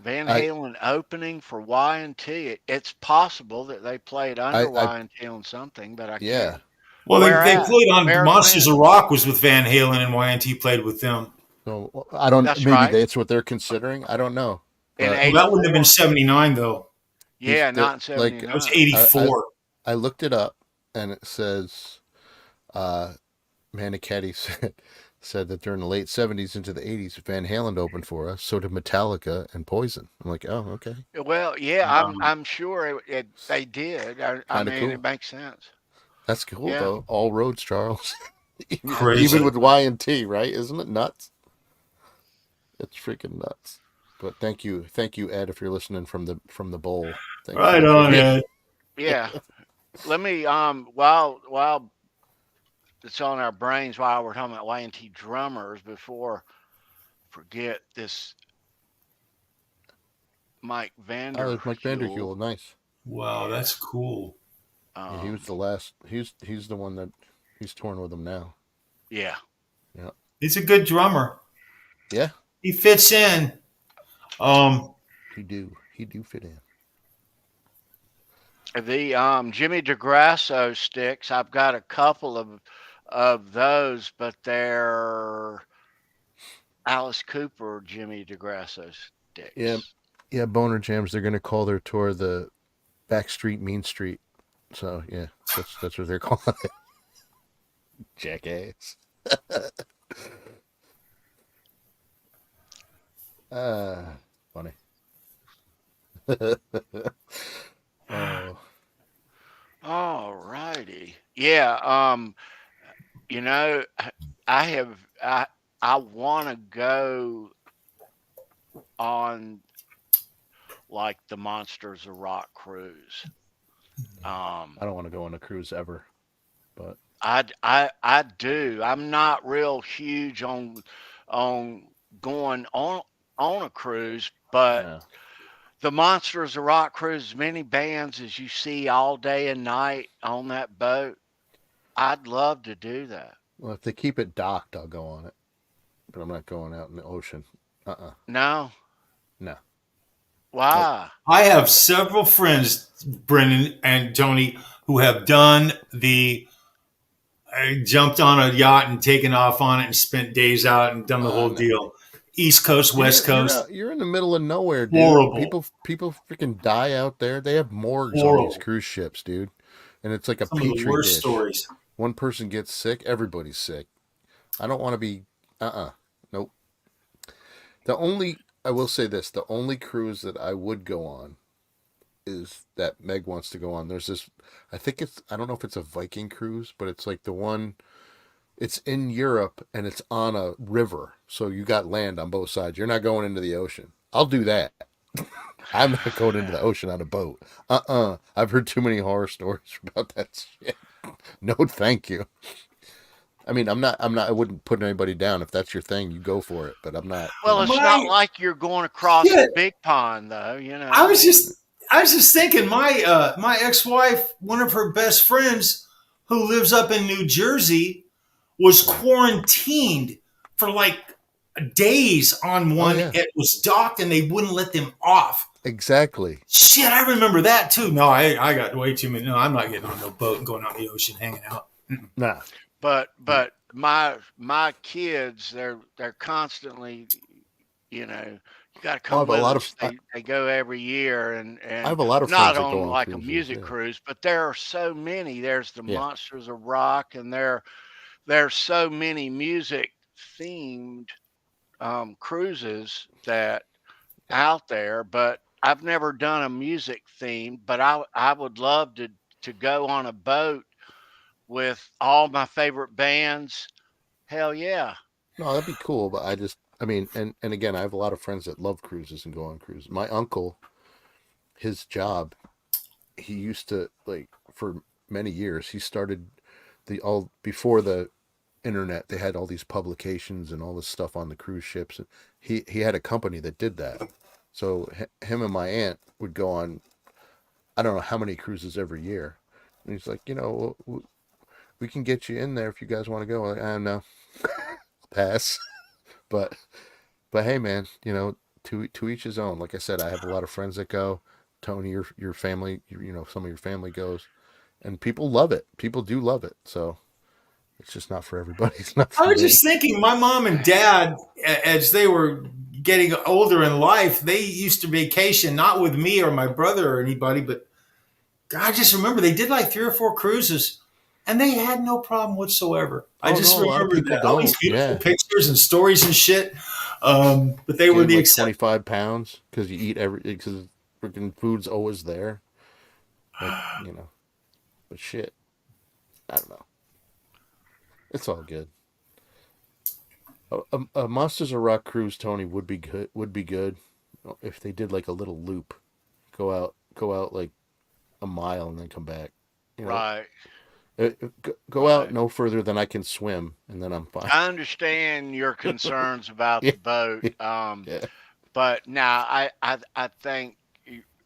Van Halen opening for Y&T. It's possible that they played under Y&T on something, but I can't. Well, they played on Monsters of Rock was with Van Halen, and Y&T played with them. So I don't. That's what they're considering. I don't know. Well, that wouldn't have been 79 though. Yeah, not in 79. It was 84. I looked it up, and it says, Manicetti said that during the late 70s into the 80s, Van Halen opened for us. So did Metallica and Poison. I'm like, oh, okay. Well, yeah, I'm sure they did. I mean, cool. It makes sense. That's cool, though. All roads, Charles. Crazy. Even with Y&T, right? Isn't it nuts? It's freaking nuts. But thank you, Ed, if you're listening from the bowl. Right on, Ed. Yeah. Let me while it's on our brains while we're talking about Y&T drummers, before forget this Mike Vanderhule. Oh, Mike Vanderhule, nice. Wow, that's cool. Yeah, he was the last. He's the one that he's touring with him now. Yeah. Yeah. He's a good drummer. Yeah. He fits in. He do fit in. The Jimmy DeGrasso sticks, I've got a couple of those, but they're Alice Cooper Jimmy DeGrasso sticks. Yeah, Boner Jams. They're gonna call their tour the Backstreet Mean Street. So yeah, that's what they're calling it. Jackass. Funny. Oh. All righty. Yeah. I want to go on like the Monsters of Rock cruise. I don't want to go on a cruise ever, but I do. I'm not real huge on going on a cruise, but the Monsters of Rock cruise, as many bands as you see all day and night on that boat, I'd love to do that. Well, if they keep it docked, I'll go on it. but I'm not going out in the ocean. No. No. Why? I have several friends, Brendan and Tony, who have done jumped on a yacht and taken off on it and spent days out and done the whole No. deal. East Coast, West Coast. You're in the middle of nowhere, dude. Horrible. People freaking die out there. They have morgues on these cruise ships, dude. And it's like a Some of the petri worst dish. stories. One person gets sick, everybody's sick. I don't want to be. Nope. I will say this: the only cruise that I would go on is that Meg wants to go on. There's this. I don't know if it's a Viking cruise, but it's like the one. It's in Europe and it's on a river, so you got land on both sides. You're not going into the ocean. I'll do that. I'm not going into the ocean on a boat. I've heard too many horror stories about that shit. No, thank you. I mean, I wouldn't put anybody down. If that's your thing, you go for it, but I'm not. Well, it's not like you're going across the big pond, though, you know. I was just thinking, my ex-wife, one of her best friends who lives up in New Jersey, was quarantined for like days on one. It was docked and they wouldn't let them off. Exactly. Shit, I remember that too. No, I got way too many. No, I'm not getting on no boat and going out in the ocean hanging out. Nah. But my kids, they're constantly, you know, you got to come with us. They go every year, and I have a lot of not friends on like cruises, a music cruise, but there are so many. There's the Monsters of Rock, and there's so many music themed cruises that out there. But I've never done a music theme. But I would love to go on a boat with all my favorite bands. Hell yeah. No, that'd be cool, but I mean, and again, I have a lot of friends that love cruises and go on cruises. My uncle, his job, he used to, like, for many years, he started before the internet, they had all these publications and all this stuff on the cruise ships. And he had a company that did that. So him and my aunt would go on, I don't know how many cruises every year. And he's like, you know, we can get you in there if you guys want to go. I'm like, I don't know. Pass. But hey, man, you know, to each his own. Like I said, I have a lot of friends that go. Tony, your family, you know, some of your family goes, and people love it. People do love it. So it's just not for everybody. It's not for I was me. just thinking, my mom and dad, as they were getting older in life, they used to vacation, not with me or my brother or anybody, but I just remember they did like 3 or 4 cruises. And they had no problem whatsover. I just remember all these beautiful pictures and stories and shit. But they were the like 25 pounds because you eat because freaking food's always there. Like, you know, but shit, I don't know. It's all good. A Monsters of Rock cruise, Tony, would be good. Would be good if they did like a little loop, go out like a mile and then come back. You know? Right. Go out no further than I can swim, and then I'm fine. I understand your concerns about the boat, but now I think,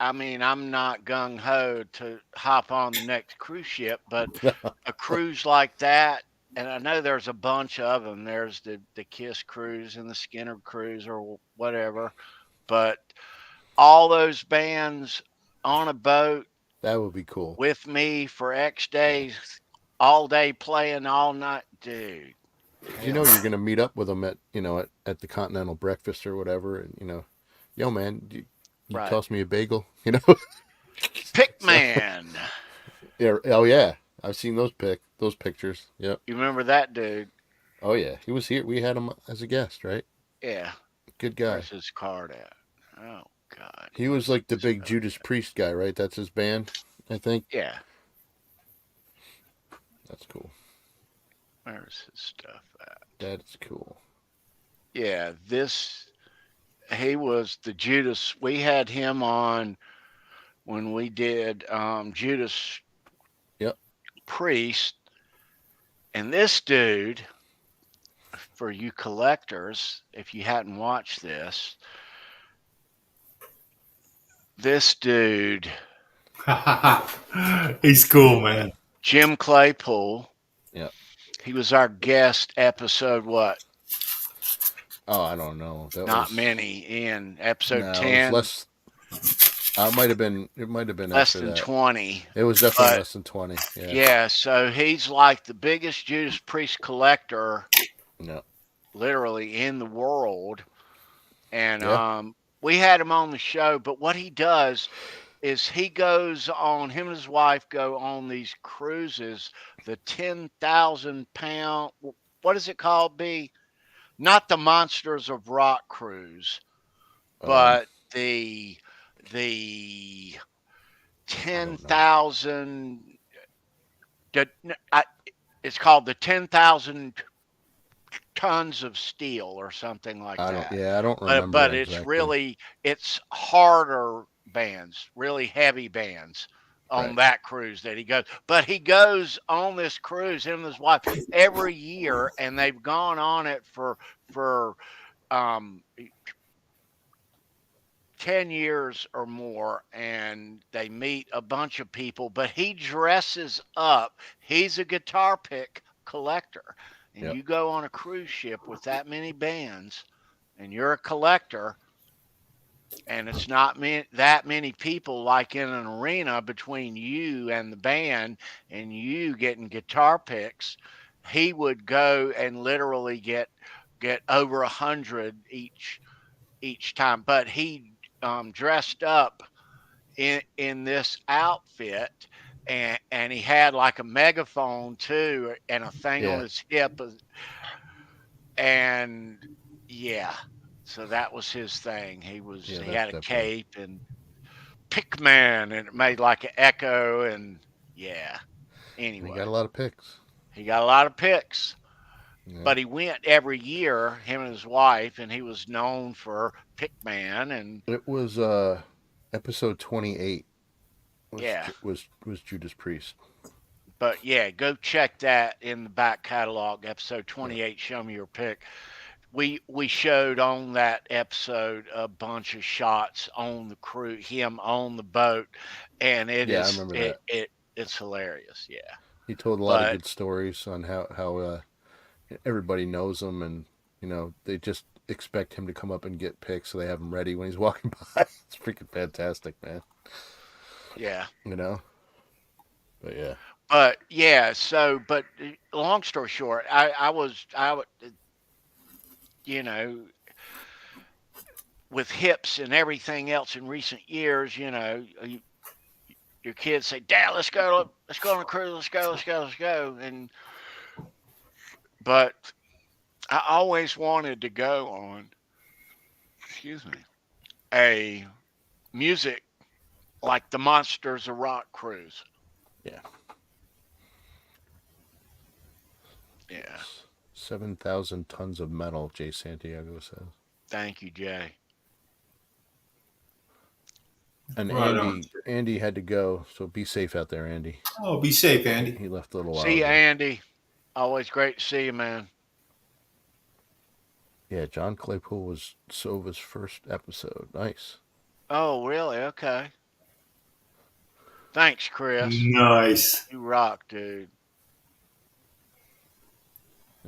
I mean, I'm not gung ho to hop on the next cruise ship, but a cruise like that, and I know there's a bunch of them. There's the Kiss cruise and the Skinner cruise or whatever, but all those bands on a boat. That would be cool. With me for X days, all day playing, all night, dude. You know you're gonna meet up with them at the Continental Breakfast or whatever, and you know, yo man, you toss me a bagel, you know. Pickman. Yeah. Oh yeah, I've seen those pictures. Yep. You remember that dude? Oh yeah, he was here. We had him as a guest, right? Yeah. Good guy. Where's his card at? Oh God. He was like the big Judas Priest guy, right? That's his band, I think. Yeah. That's cool. Where's his stuff at? That's cool. Yeah, he was the Judas. We had him on when we did Judas Priest. And this dude, for you collectors, if you hadn't watched this dude. He's cool, man. Jim Claypool. Yeah. He was our guest episode, Oh, I don't know. Not many in episode no, 10. It was less. It might have been less after than that. 20. It was definitely less than 20. Yeah. Yeah. So he's like the biggest Judas Priest collector, literally in the world. And we had him on the show. But what he does is he goes on. Him and his wife go on these cruises. The 10,000-pound. What is it called? B? Not the Monsters of Rock cruise, but the 10,000. It's called the 10,000 tons of steel or something like that. I don't remember. But it's it's harder bands, really heavy bands on that cruise that he goes. But he goes on this cruise, him and his wife, every year, and they've gone on it for 10 years or more, and they meet a bunch of people. But he dresses up. He's a guitar pick collector. And you go on a cruise ship with that many bands, and you're a collector, and it's not that many people like in an arena between you and the band and you getting guitar picks. He would go and literally get over 100 each time. But he dressed up in this outfit, and he had like a megaphone too, and a thing on his hip, and so that was his thing. He had a cape and Pickman, and it made like an echo, and anyway, he got a lot of picks. But he went every year, him and his wife, and he was known for Pickman. And it was episode 28. Was Judas Priest. But go check that in the back catalog, episode 28. Show me your pick. We showed on that episode a bunch of shots on the crew, him on the boat, and I remember that. It's hilarious. Yeah, he told a lot of good stories on how everybody knows him, and they just expect him to come up and get picks, so they have him ready when he's walking by. It's freaking fantastic, man. Yeah. But but long story short, I would, with hips and everything else in recent years, your kids say, "Dad, let's go on a cruise, let's go." But I always wanted to go on, a music like the Monsters of Rock cruise. Yeah. 7,000 tons of metal, Jay Santiago says. Thank you, Jay. And Andy had to go, so be safe out there, Andy. Oh, be safe, Andy. He left a little while ago. See you, ago. Andy. Always great to see you, man. Yeah, John Claypool was Sova's first episode. Nice. Oh, really? Okay. Thanks, Chris. Nice. You rock, dude.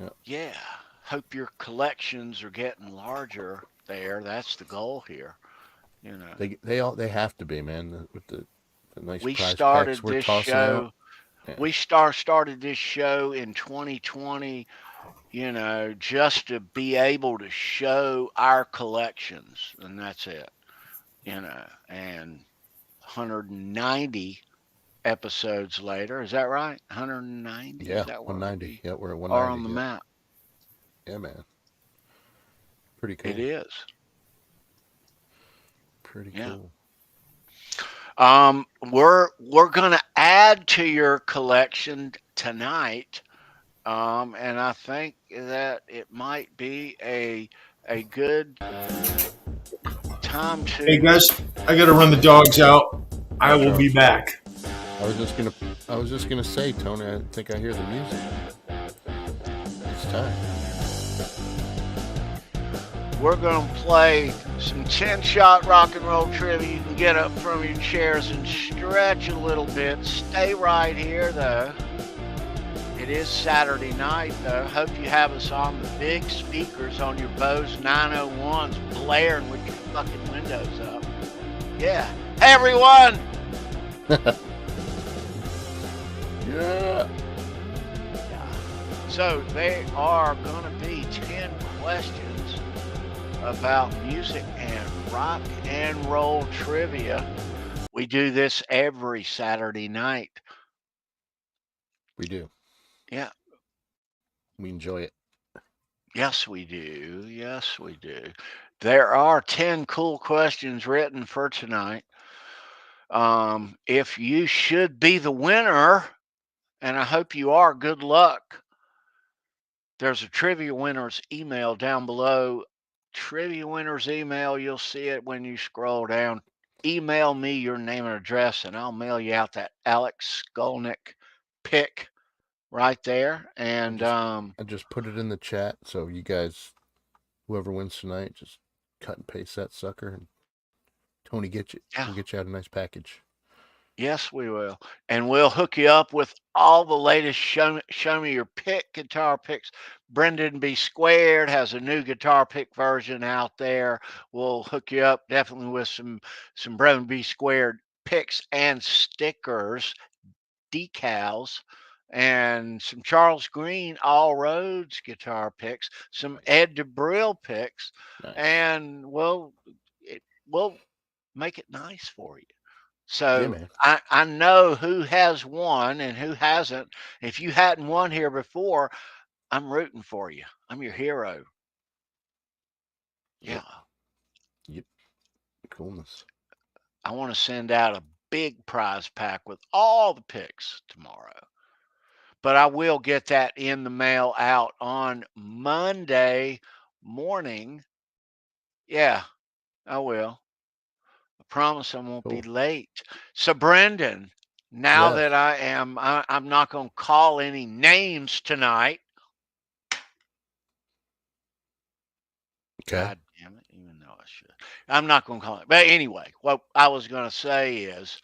Yep. Yeah. Hope your collections are getting larger there. That's the goal here. They have to be, man. With the nice we prize started packs we're this tossing show. out. Yeah. We started this show in 2020. Just to be able to show our collections, and that's it. And 190 episodes later, is that right? 190? Yeah, is that 190. Yeah, we're at 190. Are on the map. Yeah, man. Pretty cool. It is. Pretty cool. We're gonna add to your collection tonight. And I think that it might be a good time to. Hey guys, I got to run the dogs out. I will be back. I was just gonna say, Tony. I think I hear the music. It's time. We're gonna play some 10-shot rock and roll trivia. You can get up from your chairs and stretch a little bit. Stay right here, though. It is Saturday night, though. Hope you have us on the big speakers on your Bose 901s blaring with your fucking windows up. Yeah. Hey, everyone! Yeah. So there are going to be 10 questions about music and rock and roll trivia. We do this every Saturday night. We do. Yeah. We enjoy it. Yes, we do. Yes, we do. There are 10 cool questions written for tonight. If you should be the winner, and I hope you are, good luck. There's a trivia winner's email down below. Trivia winner's email, you'll see it when you scroll down. Email me your name and address, and I'll mail you out that Alex Skolnick pick right there. And I just put it in the chat, so you guys, whoever wins tonight, just cut and paste that sucker, and Tony we'll get you out a nice package. Yes, we will. And we'll hook you up with all the latest show me your pick guitar picks. Brendan B. Squared has a new guitar pick version out there. We'll hook you up definitely with some Brendan B. Squared picks and stickers, decals, and some Charles Green All Roads guitar picks, some Ed DeBrill picks, Nice. and we'll make it nice for you. Yeah, So I know who has won and who hasn't. If you hadn't won here before, I'm rooting for you. I'm your hero. Yeah. Yep. Coolness. I want to send out a big prize pack with all the picks tomorrow. But I will get that in the mail out on Monday morning. Yeah, I will. I promise I won't be late. So, Brendan, now that I'm not going to call any names tonight. Okay. God damn it, even though I should. I'm not going to call it. But anyway, what I was going to say is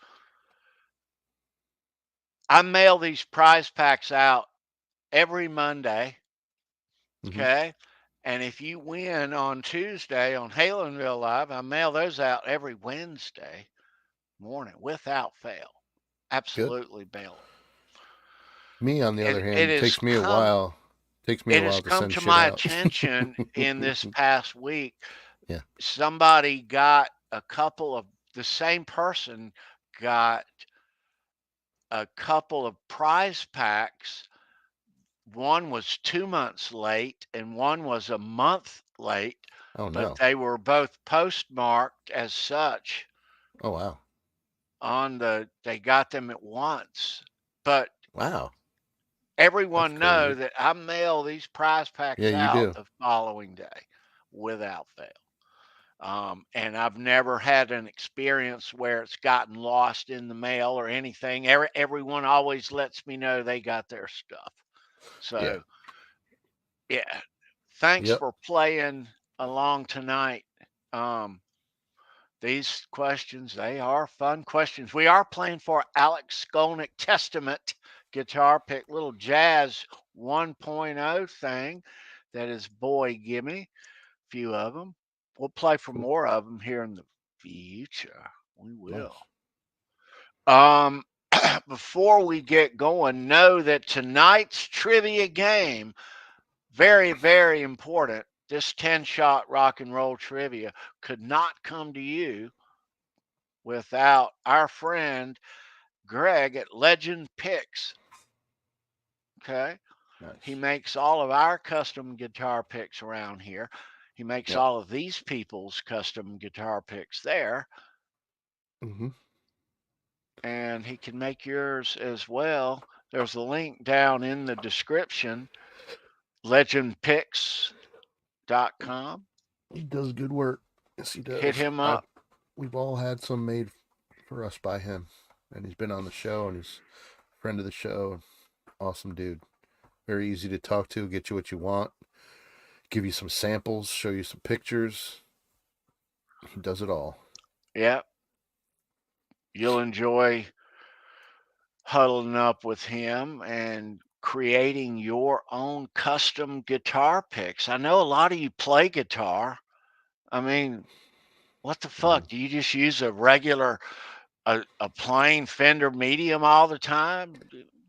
I mail these prize packs out every Monday. Okay. And if you win on Tuesday on Halenville Live, I mail those out every Wednesday morning without fail. Absolutely bail. Me, on the other hand, it takes me a while. Takes me a while to send shit out. It has come to my attention in this past week. Yeah. Somebody got the same person got a couple of prize packs. One was 2 months late and one was a month late. Oh, no. But they were both postmarked as such. Oh, wow. They got them at once. But wow. Everyone know that I mail these prize packs out the following day without fail. And I've never had an experience where it's gotten lost in the mail or anything. Everyone always lets me know they got their stuff. So, yeah. Thanks for playing along tonight. These questions, they are fun questions. We are playing for Alex Skolnick Testament guitar pick, little jazz 1.0 thing that is boy gimme. A few of them. We'll play for more of them here in the future. We will. Nice. Before we get going, know that tonight's trivia game, very, very important. This 10-shot rock and roll trivia could not come to you without our friend Greg at Legend Picks. Okay. Nice. He makes all of our custom guitar picks around here. He makes all of these people's custom guitar picks there. And he can make yours as well. There's a link down in the description, legendpicks.com. He does good work. Yes, he does. Hit him up. We've all had some made for us by him. And he's been on the show, and he's a friend of the show. Awesome dude. Very easy to talk to, get you what you want, give you some samples, show you some pictures. He does it all. Yeah. You'll enjoy huddling up with him and creating your own custom guitar picks. I know a lot of you play guitar. I mean, what the fuck? Do you just use a regular, a plain Fender medium all the time?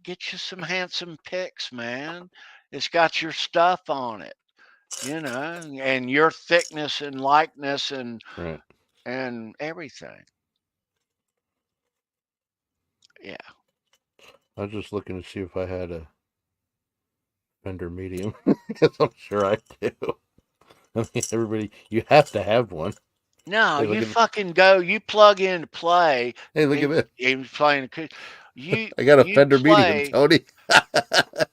Get you some handsome picks, man. It's got your stuff on it, and your thickness and likeness and everything. Yeah. I was just looking to see if I had a Fender medium because I'm sure I do. I mean, everybody, you have to have one. No, you fucking go. You plug in to play. Hey, look at that. Even playing I got a Fender medium, Tony.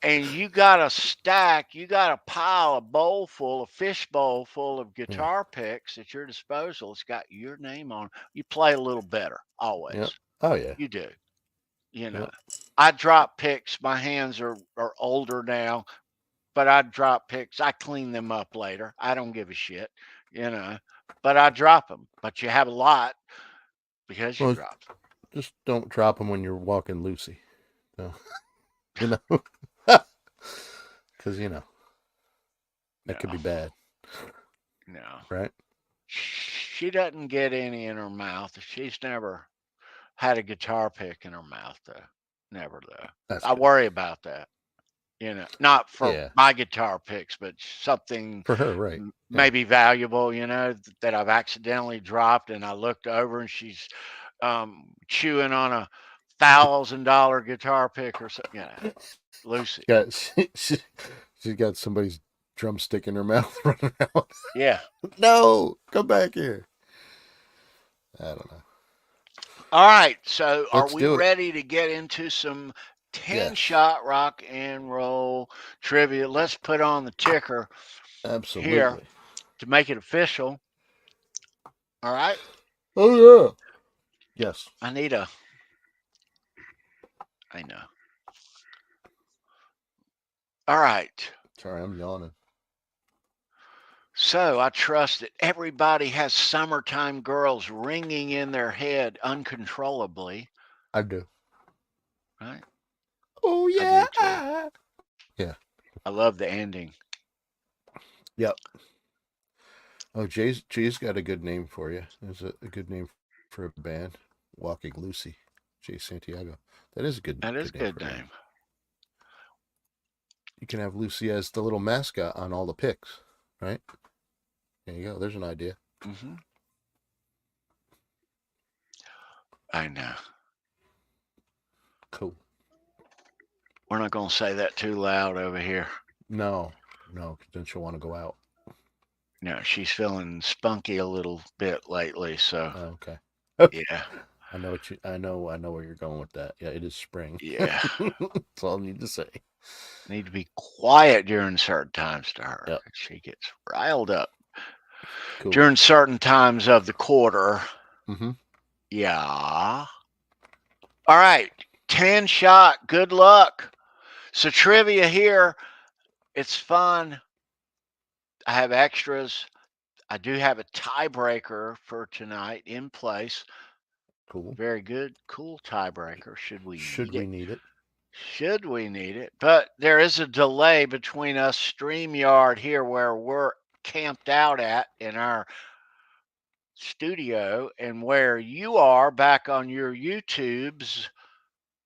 And you got a stack. You got a pile, a fish bowl full of guitar picks at your disposal. It's got your name on. You play a little better always. Yep. Oh yeah, you do. I drop picks. My hands are older now, but I drop picks. I clean them up later. I don't give a shit, but I drop them. But you have a lot because you drop them. Just don't drop them when you're walking Lucy. So, because that could be bad. No. Right? She doesn't get any in her mouth. She's never had a guitar pick in her mouth, though. Never, though. I worry about that. Not for my guitar picks, but something for her, right? Maybe valuable, that I've accidentally dropped, and I looked over and she's chewing on a $1,000 guitar pick or something. Lucy. She's got somebody's drumstick in her mouth running around. Yeah. No, come back here. I don't know. All right, so are we ready to get into some 10-shot rock and roll trivia? Let's put on the ticker. Absolutely. Here to make it official. All right. Oh yeah. Yes. I know. All right. Sorry, I'm yawning. So I trust that everybody has Summertime Girls ringing in their head uncontrollably. I do. Right? Oh yeah. Yeah. I love the ending. Yep. Oh, Jay's got a good name for you. There's a good name for a band, Walking Lucy, Jay Santiago. That is a good. That is a good name. You can have Lucy as the little mascot on all the picks, right? There you go. There's an idea. Mm-hmm. I know. Cool. We're not going to say that too loud over here. No, because then she'll want to go out. No, she's feeling spunky a little bit lately, so. Oh, okay. Yeah. I know where you're going with that. Yeah, it is spring. Yeah. That's all I need to say. Need to be quiet during certain times to her. Yep. She gets riled up. Cool. During certain times of the quarter. Mm-hmm. Yeah. All right. 10-shot. Good luck. So trivia here. It's fun. I have extras. I do have a tiebreaker for tonight in place. Cool. Very good. Cool tiebreaker. Should we need it? Should we need it? But there is a delay between us StreamYard here where we're camped out at in our studio and where you are back on your YouTubes.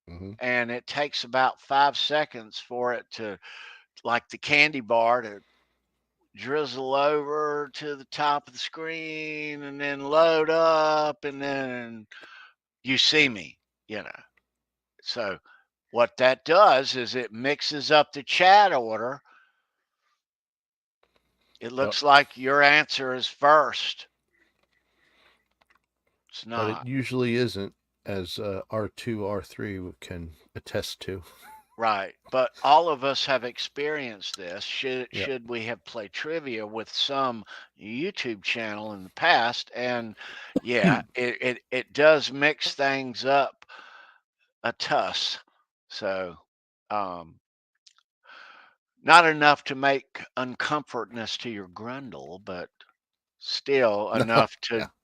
Mm-hmm. And it takes about 5 seconds for it to, like the candy bar, to drizzle over to the top of the screen and then load up and then you see me, So what that does is it mixes up the chat order. It looks like your answer is first. It's not. But it usually isn't, as R2, R3 can attest to. Right. But all of us have experienced this. Should we have played trivia with some YouTube channel in the past? And yeah, it does mix things up a tuss. So not enough to make uncomfortness to your grundle, but still enough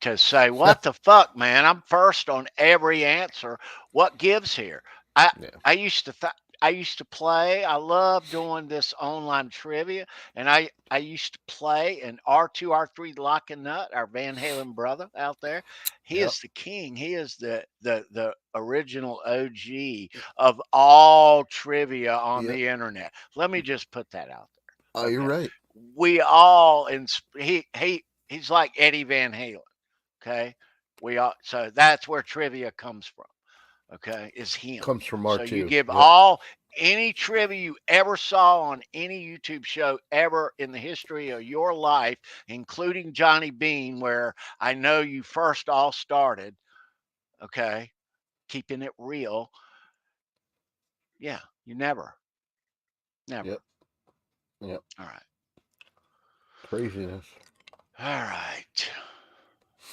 to say, what the fuck, man? I'm first on every answer. What gives here? I used to I used to play. I love doing this online trivia, and I used to play. And R2 R3 Lock and Nut, our Van Halen brother out there, he Yep. is the king. He is the original OG of all trivia on Yep. the internet. Let me just put that out there. Oh, you're right. We all he's like Eddie Van Halen. Okay, we all, so that's where trivia comes from. Okay, is him. Comes from So you R2. give Yep. any trivia you ever saw on any YouTube show ever in the history of your life, including Johnny Bean, where I know you first all started. Okay, keeping it real. Yeah, you never. Yep. Yep. All right. Craziness. All right.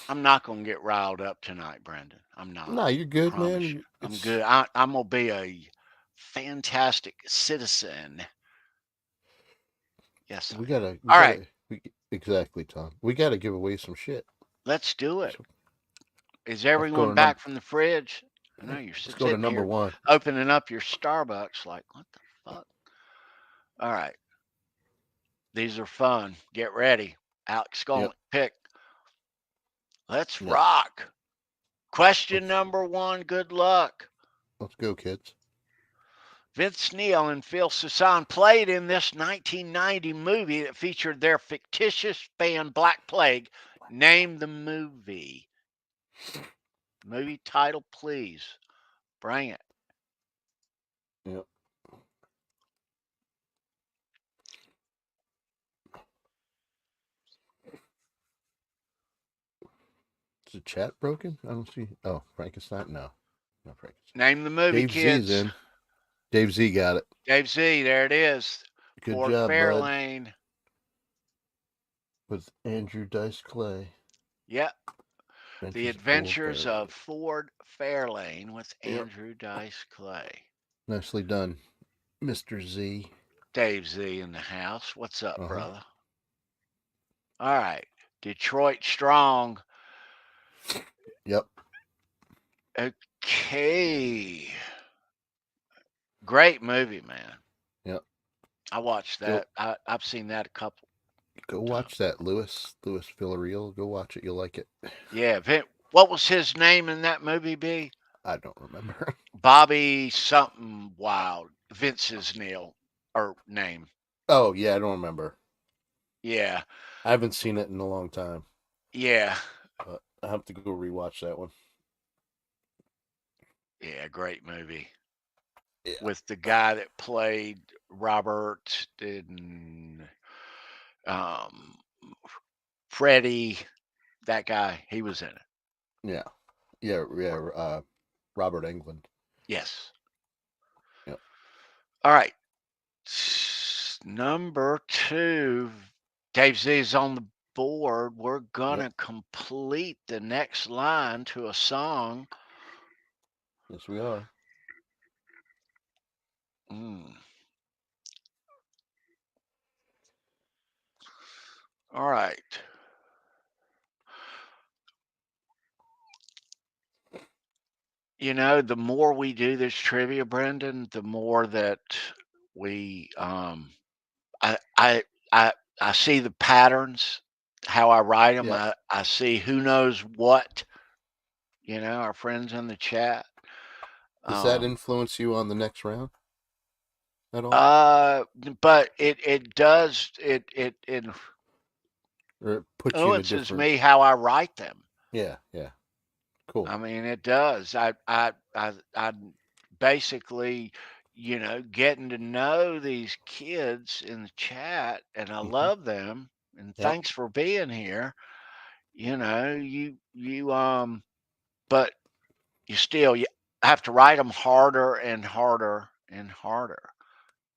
I'm not going to get riled up tonight, Brandon. I'm not. No, you're good, Promise man. you. I'm good. I'm going to be a fantastic citizen. Yes. We gotta. All right. Exactly, Tom. We gotta give away some shit. Let's do it. Is go everyone to back from the fridge? I know you're Let's go to sitting number here one. opening up your Starbucks like, what the fuck? All right. These are fun. Get ready. Alex going to pick. Let's rock. Question number one. Good luck. Let's go, kids. Vince Neil and Phil Soussan played in this 1990 movie that featured their fictitious band Black Plague. Name the movie. Movie title, please. Bring it. Yep. Is the chat broken? I don't see. Oh, Frankenstein? No. Not Frankenstein. Name the movie, Dave kids. Z's in. Dave Z got it. Dave Z, there it is. Good Ford job, Fairlane. bud. With Andrew Dice Clay. Yep. The Adventures of Ford Fairlane with Andrew Dice Clay. Nicely done, Mr. Z. Dave Z in the house. What's up, brother? All right. Detroit Strong. Yep. Okay. Great movie, man. Yep. I watched that. I've seen that a couple. Go watch that, Louis Villarreal. Go watch it. You'll like it. Yeah. What was his name in that movie, B? I don't remember. Bobby something wild. Vince's name. Oh, yeah. I don't remember. Yeah. I haven't seen it in a long time. Yeah. But I have to go rewatch that one. Yeah, great movie. Yeah. With the guy that played Robert and Freddie, that guy, he was in it. Yeah. Yeah. Robert Englund. Yes. Yep. All right. Number two. Dave Z is on the board. We're going to complete the next line to a song. Yes, we are. All right. You know, the more we do this trivia, Brendan, the more that we I see the patterns, how I write them. I see who knows what, our friends in the chat. Does that influence you on the next round at all? But it does, it or it puts you in a influences different... me how I write them. Yeah. Cool. I mean, it does. I basically, getting to know these kids in the chat, and I love them. And thanks for being here. But you still have to write them harder and harder and harder.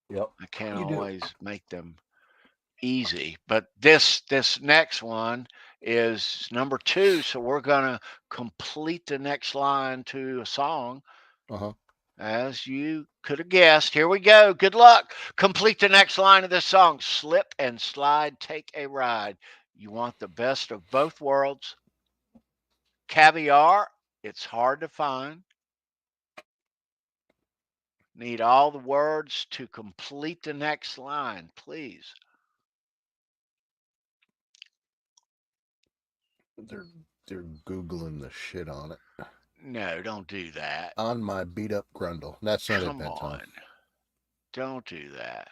Yep. I can't always make them easy. But this next one is number two, so we're gonna complete the next line to a song. As you could have guessed. Here we go. Good luck. Complete the next line of this song. Slip and slide, take a ride. You want the best of both worlds. Caviar, it's hard to find. Need all the words to complete the next line, please. They're Googling the shit on it. No, don't do that. On my beat up grundle. That's not Come it, Ben Tom. on. Don't do that.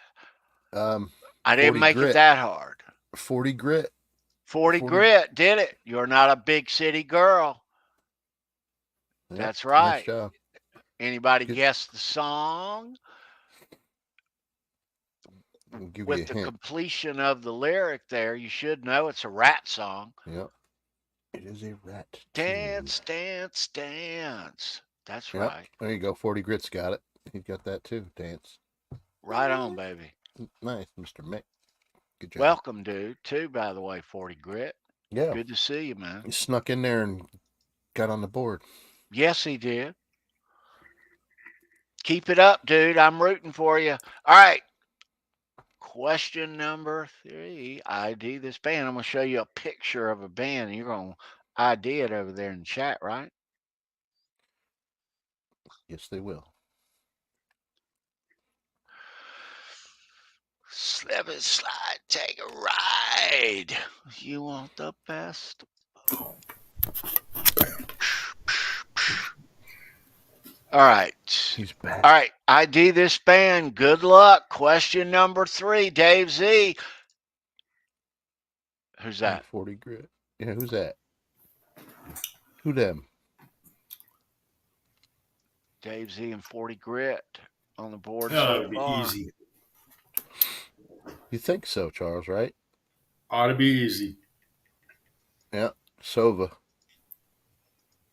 Um, I didn't 40 make grit. it that hard. 40 grit. 40 grit did it. You're not a big city girl. Yep, That's right. Nice job. Anybody Good. guess the song? I'll give With you a the hint. completion of the lyric there, you should know it's a rat song. Yep. It is a rat. Dance, dance, dance. That's Yep. right. There you go. 40 grit's got it. He's got that too. Dance. Right on, baby. Nice, Mr. Mick. Good job. Welcome, dude, too, by the way, 40 grit. Yeah. Good to see you, man. He snuck in there and got on the board. Yes, he did. Keep it up, dude. I'm rooting for you. All right. Question number 3. ID this band. I'm going to show you a picture of a band. And you're going to ID it over there in the chat, right? Yes, they will. Slip and slide, take a ride. You want the best? All right. He's back. All right. ID this band. Good luck. Question number 3. Dave Z. Who's that? 40 grit. Yeah, who's that? Who them? Dave Z and 40 grit on the board. Ought So to be far. easy. You think so, Charles, right? Ought to be easy. Yeah. Sova,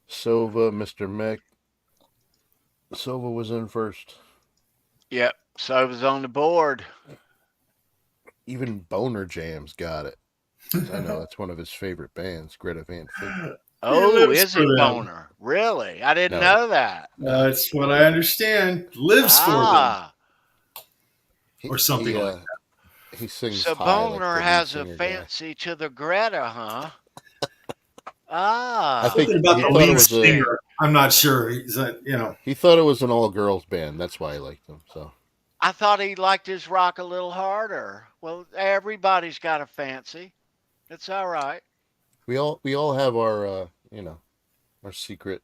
Mr. Mick. Sova was in first. Yep. Sova's on the board. Even Boner Jams got it. 'Cause I know that's one of his favorite bands, Greta Van Fleet. Oh, lives is for it them. Boner? Really? I didn't No. know that. That's what I understand. Lives for them. Or something like that. He sings So high Boner like the lead has a singer guy. fancy to the Greta, huh? Ah. I think Something about he the thought it lead was a- singer. I'm not sure. He's, you know. He thought it was an all-girls band. That's why he liked them. So I thought he liked his rock a little harder. Well, everybody's got a fancy. It's all right. we all have our our secret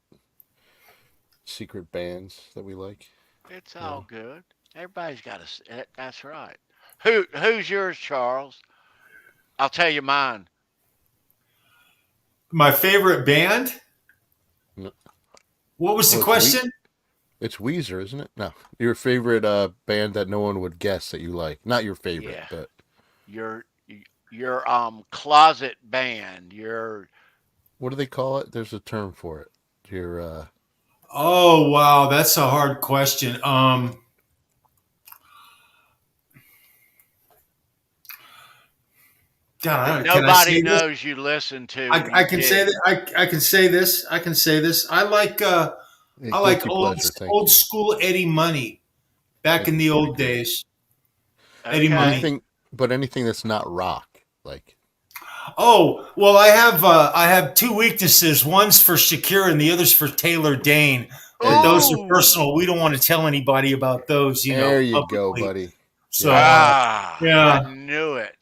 bands that we like. It's all good. Everybody's got a. That's right. Who's yours, Charles? I'll tell you mine. My favorite band? No. What was the Well, question? It's Weezer, isn't it? No, your favorite band that no one would guess that you like. Not your favorite, Yeah. but Your closet band. Your what do they call it? There's a term for it. Your Oh, wow. That's a hard question. God, can I nobody say this? knows you listen to. I can say that. I can say this. I can say this. I like guilty pleasure. Thank old you. school Eddie Money back in the old days. Eddie Okay. Money. Anything that's not rock, like Oh, well, I have two weaknesses. One's for Shakira and the other's for Taylor Dane. And those are Ooh. personal. We don't want to tell anybody about those, there you publicly. go, buddy. So, I knew it.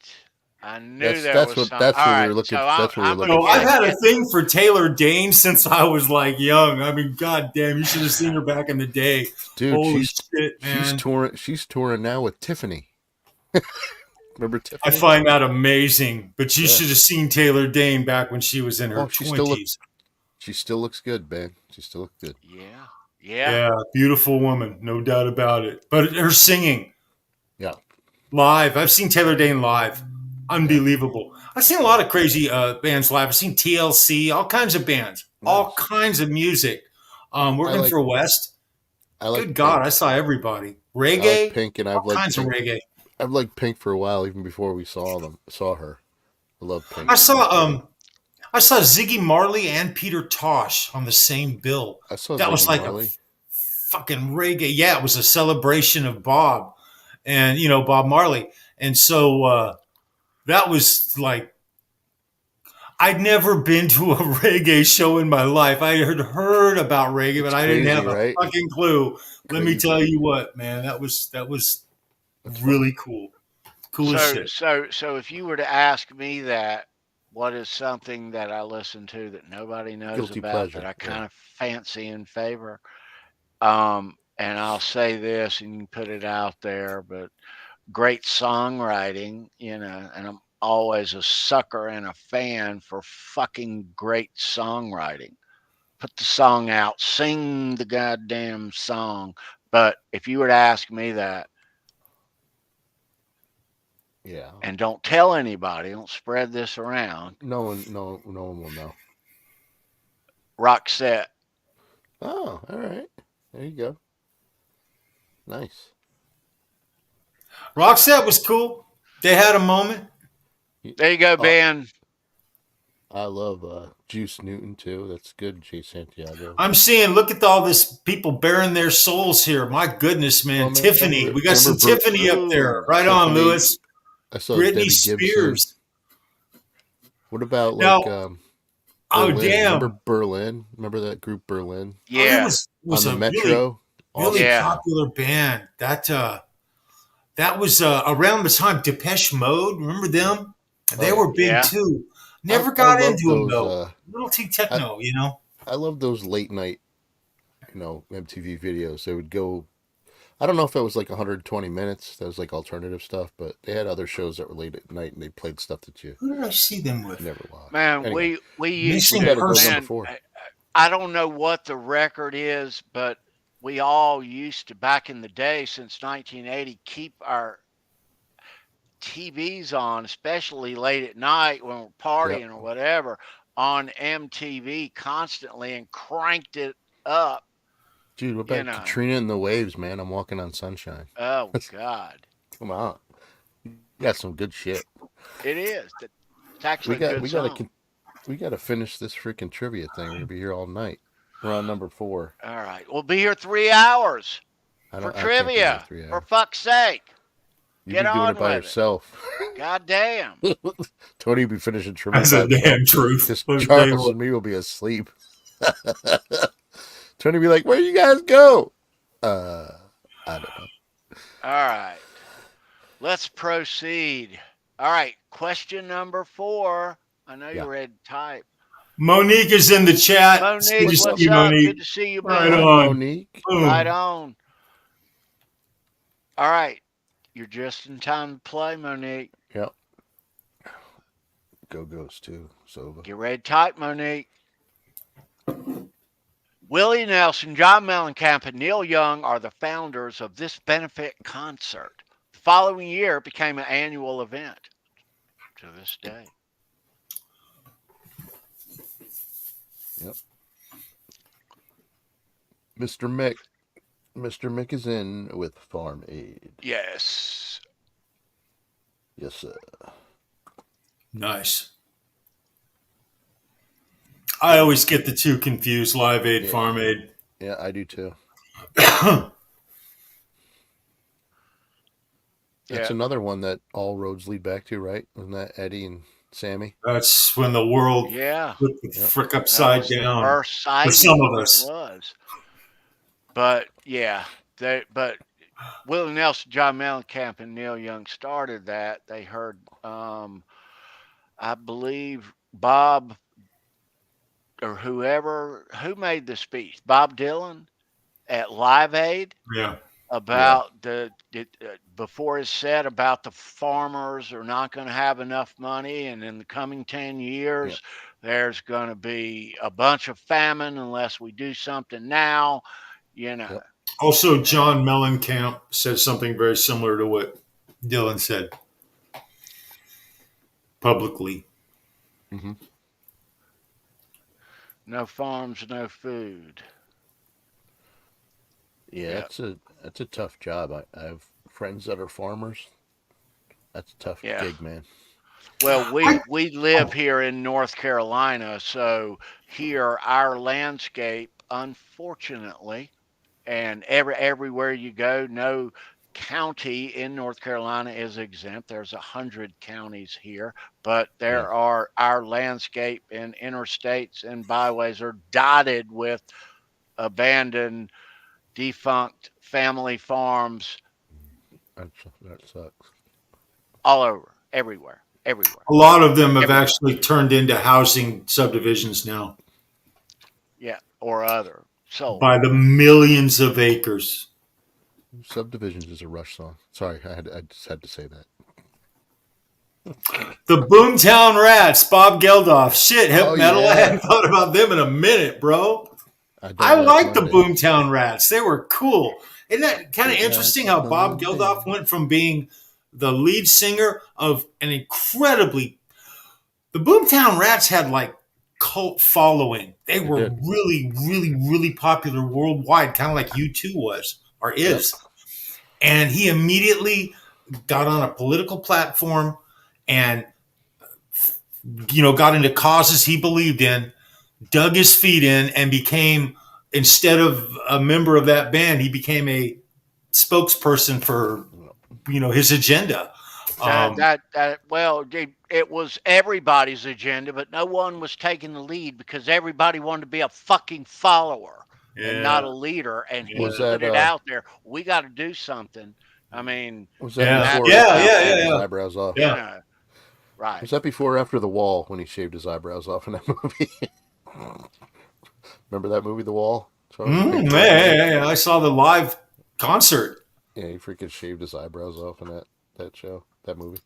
I knew That's was what something. we were looking. So That's what we were I'm looking no, for. I've had a thing for Taylor Dane since I was like young. I mean, God damn, you should have seen her back in the day. Dude, Holy shit, man. She's touring now with Tiffany. Remember Tiffany? I find that amazing. But you Yeah. should have seen Taylor Dane back when she was in her 20s. She still looks good, man. She still looks good. Yeah. Beautiful woman, no doubt about it. But her singing, Yeah. live. I've seen Taylor Dane live. Unbelievable. I've seen a lot of crazy bands live. I've seen TLC, all kinds of bands, all kinds of music. Working for West. Good God, I saw everybody. Reggae, I like Pink, and all kinds of reggae. I've liked Pink for a while, even before we saw her. I love Pink. I saw Ziggy Marley and Peter Tosh on the same bill. I saw that Ziggy was like Marley. a fucking reggae. Yeah, it was a celebration of Bob and Bob Marley. And so that was like, I'd never been to a reggae show in my life. I had heard about reggae, but It's I didn't crazy, have a right? fucking clue. Let me Crazy. tell you what, man, that was That's really cool. Cool as shit. So if you were to ask me that, what is something that I listen to that nobody knows Guilty about pleasure. that I kind Yeah. of fancy and favor? And I'll say this, and you can put it out there, but great songwriting, and I'm always a sucker and a fan for fucking great songwriting. Put the song out, sing the goddamn song. But if you were to ask me that, Yeah. and don't tell anybody, don't spread this around, No one will know. Roxette. Oh, all right. There you go. Nice. Roxette was cool. They had a moment. There you go, Ben. I love Juice Newton too. That's good, Jay Santiago. I'm seeing, look at all this people bearing their souls here. My goodness, man. Well, man, Tiffany. We got some Tiffany up there. Right on, Tiffany. Lewis. I saw Britney Debbie Gibson. Spears. What about Now, Berlin? damn. Remember Berlin? Remember that group Berlin? Yeah. Was on the a Metro. really Yeah. popular band. That was around the time Depeche Mode. Remember them? They were big Yeah. too. Never I got love into them those, though. Little T techno, you know. I love those late night, MTV videos. They would go. I don't know if it was like 120 minutes. That was like alternative stuff, but they had other shows that were late at night and they played stuff that you Who did I see them with? never watched. Man, Anyway, we used Missing to, Person. man, Number 4. I don't know what the record is, but we all used to, back in the day, since 1980, keep our TVs on, especially late at night when we're partying or whatever, on MTV constantly and cranked it up. Dude, what about Katrina and the Waves, man? I'm walking on sunshine. Oh, God. Come on. You got some good shit. It is. It's actually a good song. We got to finish this freaking trivia thing. We're going to be here all night. We're on number 4. All right. We'll be here 3 hours for trivia. For fuck's sake. You'd be doing it by yourself. God damn. Tony will be finishing trivia. That's a damn truth. Because Charles and me will be asleep. Tony will be like, where you guys go? I don't know. All right. Let's proceed. All right. Question number 4. I know you're ready to type. Monique is in the chat. Monique, what's up? Monique. Good to see you, Right man. on. Monique. Right on. All right. You're just in time to play, Monique. Yep. Go-Go's too. So Get ready to type, Monique. Willie Nelson, John Mellencamp, and Neil Young are the founders of this benefit concert. The following year, it became an annual event to this day. Yep. Mr. Mick. Mr. Mick is in with Farm Aid. Yes. Yes, sir. Nice. I always get the two confused, Live Aid, Farm Aid. Yeah, I do too. That's another one that all roads lead back to, right? Wasn't that Eddie and Sammy? That's when the world put the frick upside down for some of us. It was. But but Willie Nelson, John Mellencamp, and Neil Young started that. They heard, I believe, Bob or who made the speech, Bob Dylan at Live Aid. Yeah. About before it said about the farmers are not going to have enough money, and in the coming 10 years, there's going to be a bunch of famine unless we do something now, Also, John Mellencamp said something very similar to what Dylan said publicly. Mm-hmm. No farms, no food. Yeah, that's a tough job. I have friends that are farmers. That's a tough gig, man. Well, we live here in North Carolina, so here our landscape, unfortunately, and everywhere you go, no county in North Carolina is exempt. There's 100 counties here, but there are our landscape and interstates and byways are dotted with abandoned, defunct family farms That sucks. all over, everywhere. A lot of them have actually turned into housing subdivisions now. Yeah, or other. So by the millions of acres. Subdivisions is a Rush song. Sorry, I just had to say that. The Boomtown Rats, Bob Geldof. Shit, hip metal. Yeah. I hadn't thought about them in a minute, bro. I like the Boomtown Rats. They were cool. Isn't that kind of interesting how Bob Geldof went from being the lead singer of an incredibly... The Boomtown Rats had like cult following. They were really, really, really popular worldwide, kind of like U2 was or is. Yep. And he immediately got on a political platform and, got into causes he believed in, dug his feet in, and became, instead of a member of that band, he became a spokesperson for, his agenda. It was everybody's agenda, but no one was taking the lead because everybody wanted to be a fucking follower and not a leader. And he put it out there. We got to do something. I mean, was that before his eyebrows off? Yeah. Right. Was that before or after The Wall when he shaved his eyebrows off in that movie? Remember that movie, The Wall? I saw the live concert. Yeah, he freaking shaved his eyebrows off in that show, that movie.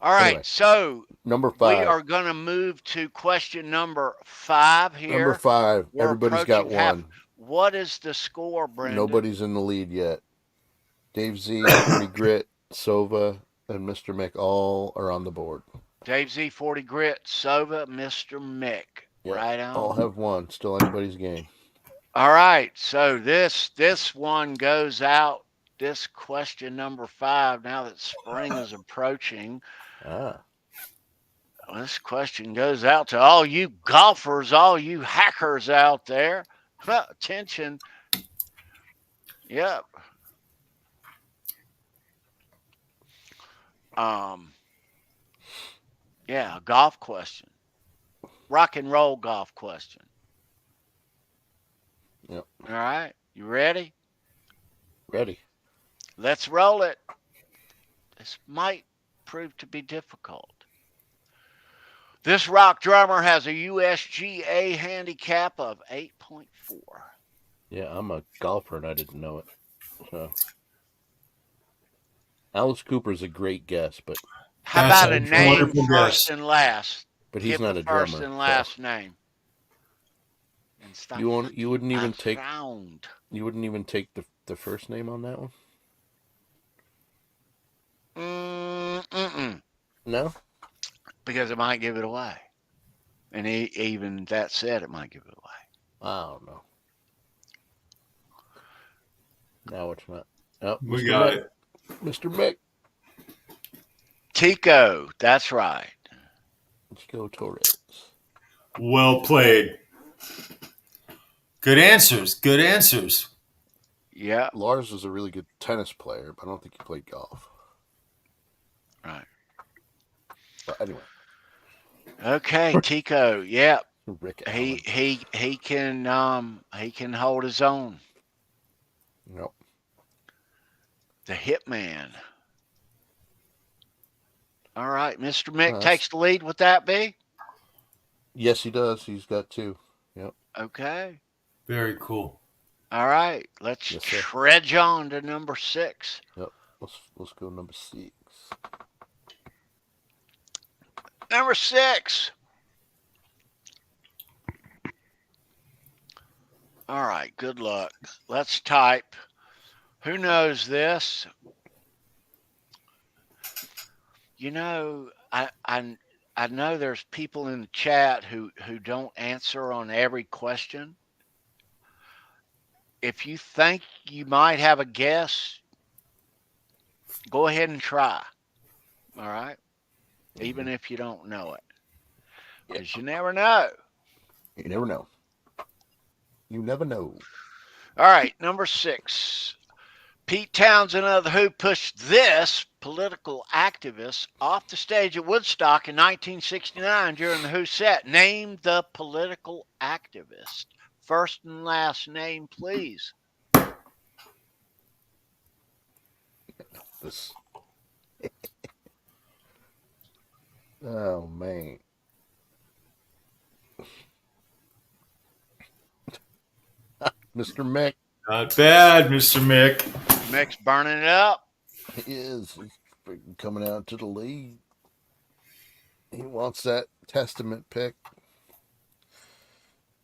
All right, anyway, so number 5. We are going to move to question number 5 here. Number 5. Everybody's got one. What is the score, Brendan? Nobody's in the lead yet. Dave Z, 40 Grit, Sova, and Mr. Mick all are on the board. Dave Z, 40 Grit, Sova, Mr. Mick. Yep. Right on. All have one. Still anybody's game. All right, so this one goes out. This question number 5, now that spring is approaching. This question goes out to all you golfers, all you hackers out there. Attention. Yep. A golf question. Rock and roll golf question. Yep. All right. You ready? Ready. Let's roll it. This might prove to be difficult. This rock drummer has a USGA handicap of 8.4. Yeah, I'm a golfer and I didn't know it. So. Alice Cooper's a great guess, but... How about a name first and last? But he's not a drummer. First and last name. And stop. You wouldn't even take the first name on that one? No? Because it might give it away. And even that said, it might give it away. I don't know. Now it's not. Oh, we got it. Mr. Mick. Tico, that's right. Let's go Torres. Well played. Good answers. Good answers. Yeah. Lars was a really good tennis player, but I don't think he played golf. Right. But anyway. Okay, Tico. Yeah. Rick he can hold his own. Yep. The Hitman. All right, Mr. Mick takes the lead. Would that be? Yes, he does. He's got 2. Yep. Okay. Very cool. All right, let's trudge on to number 6. Yep. Let's go number 6. Number 6. All right, good luck. Let's type. Who knows this? I know there's people in the chat who don't answer on every question. If you think you might have a guess, go ahead and try. All right? Even if you don't know it. Because you never know. You never know. You never know. All right, number 6. Pete Townsend of The Who pushed this political activist off the stage at Woodstock in 1969 during The Who set. Name the political activist. First and last name, please. This. Oh, man. Mr. Mick. Not bad, Mr. Mick. Mick's burning it up. He is. He's freaking coming out to the lead. He wants that Testament pick.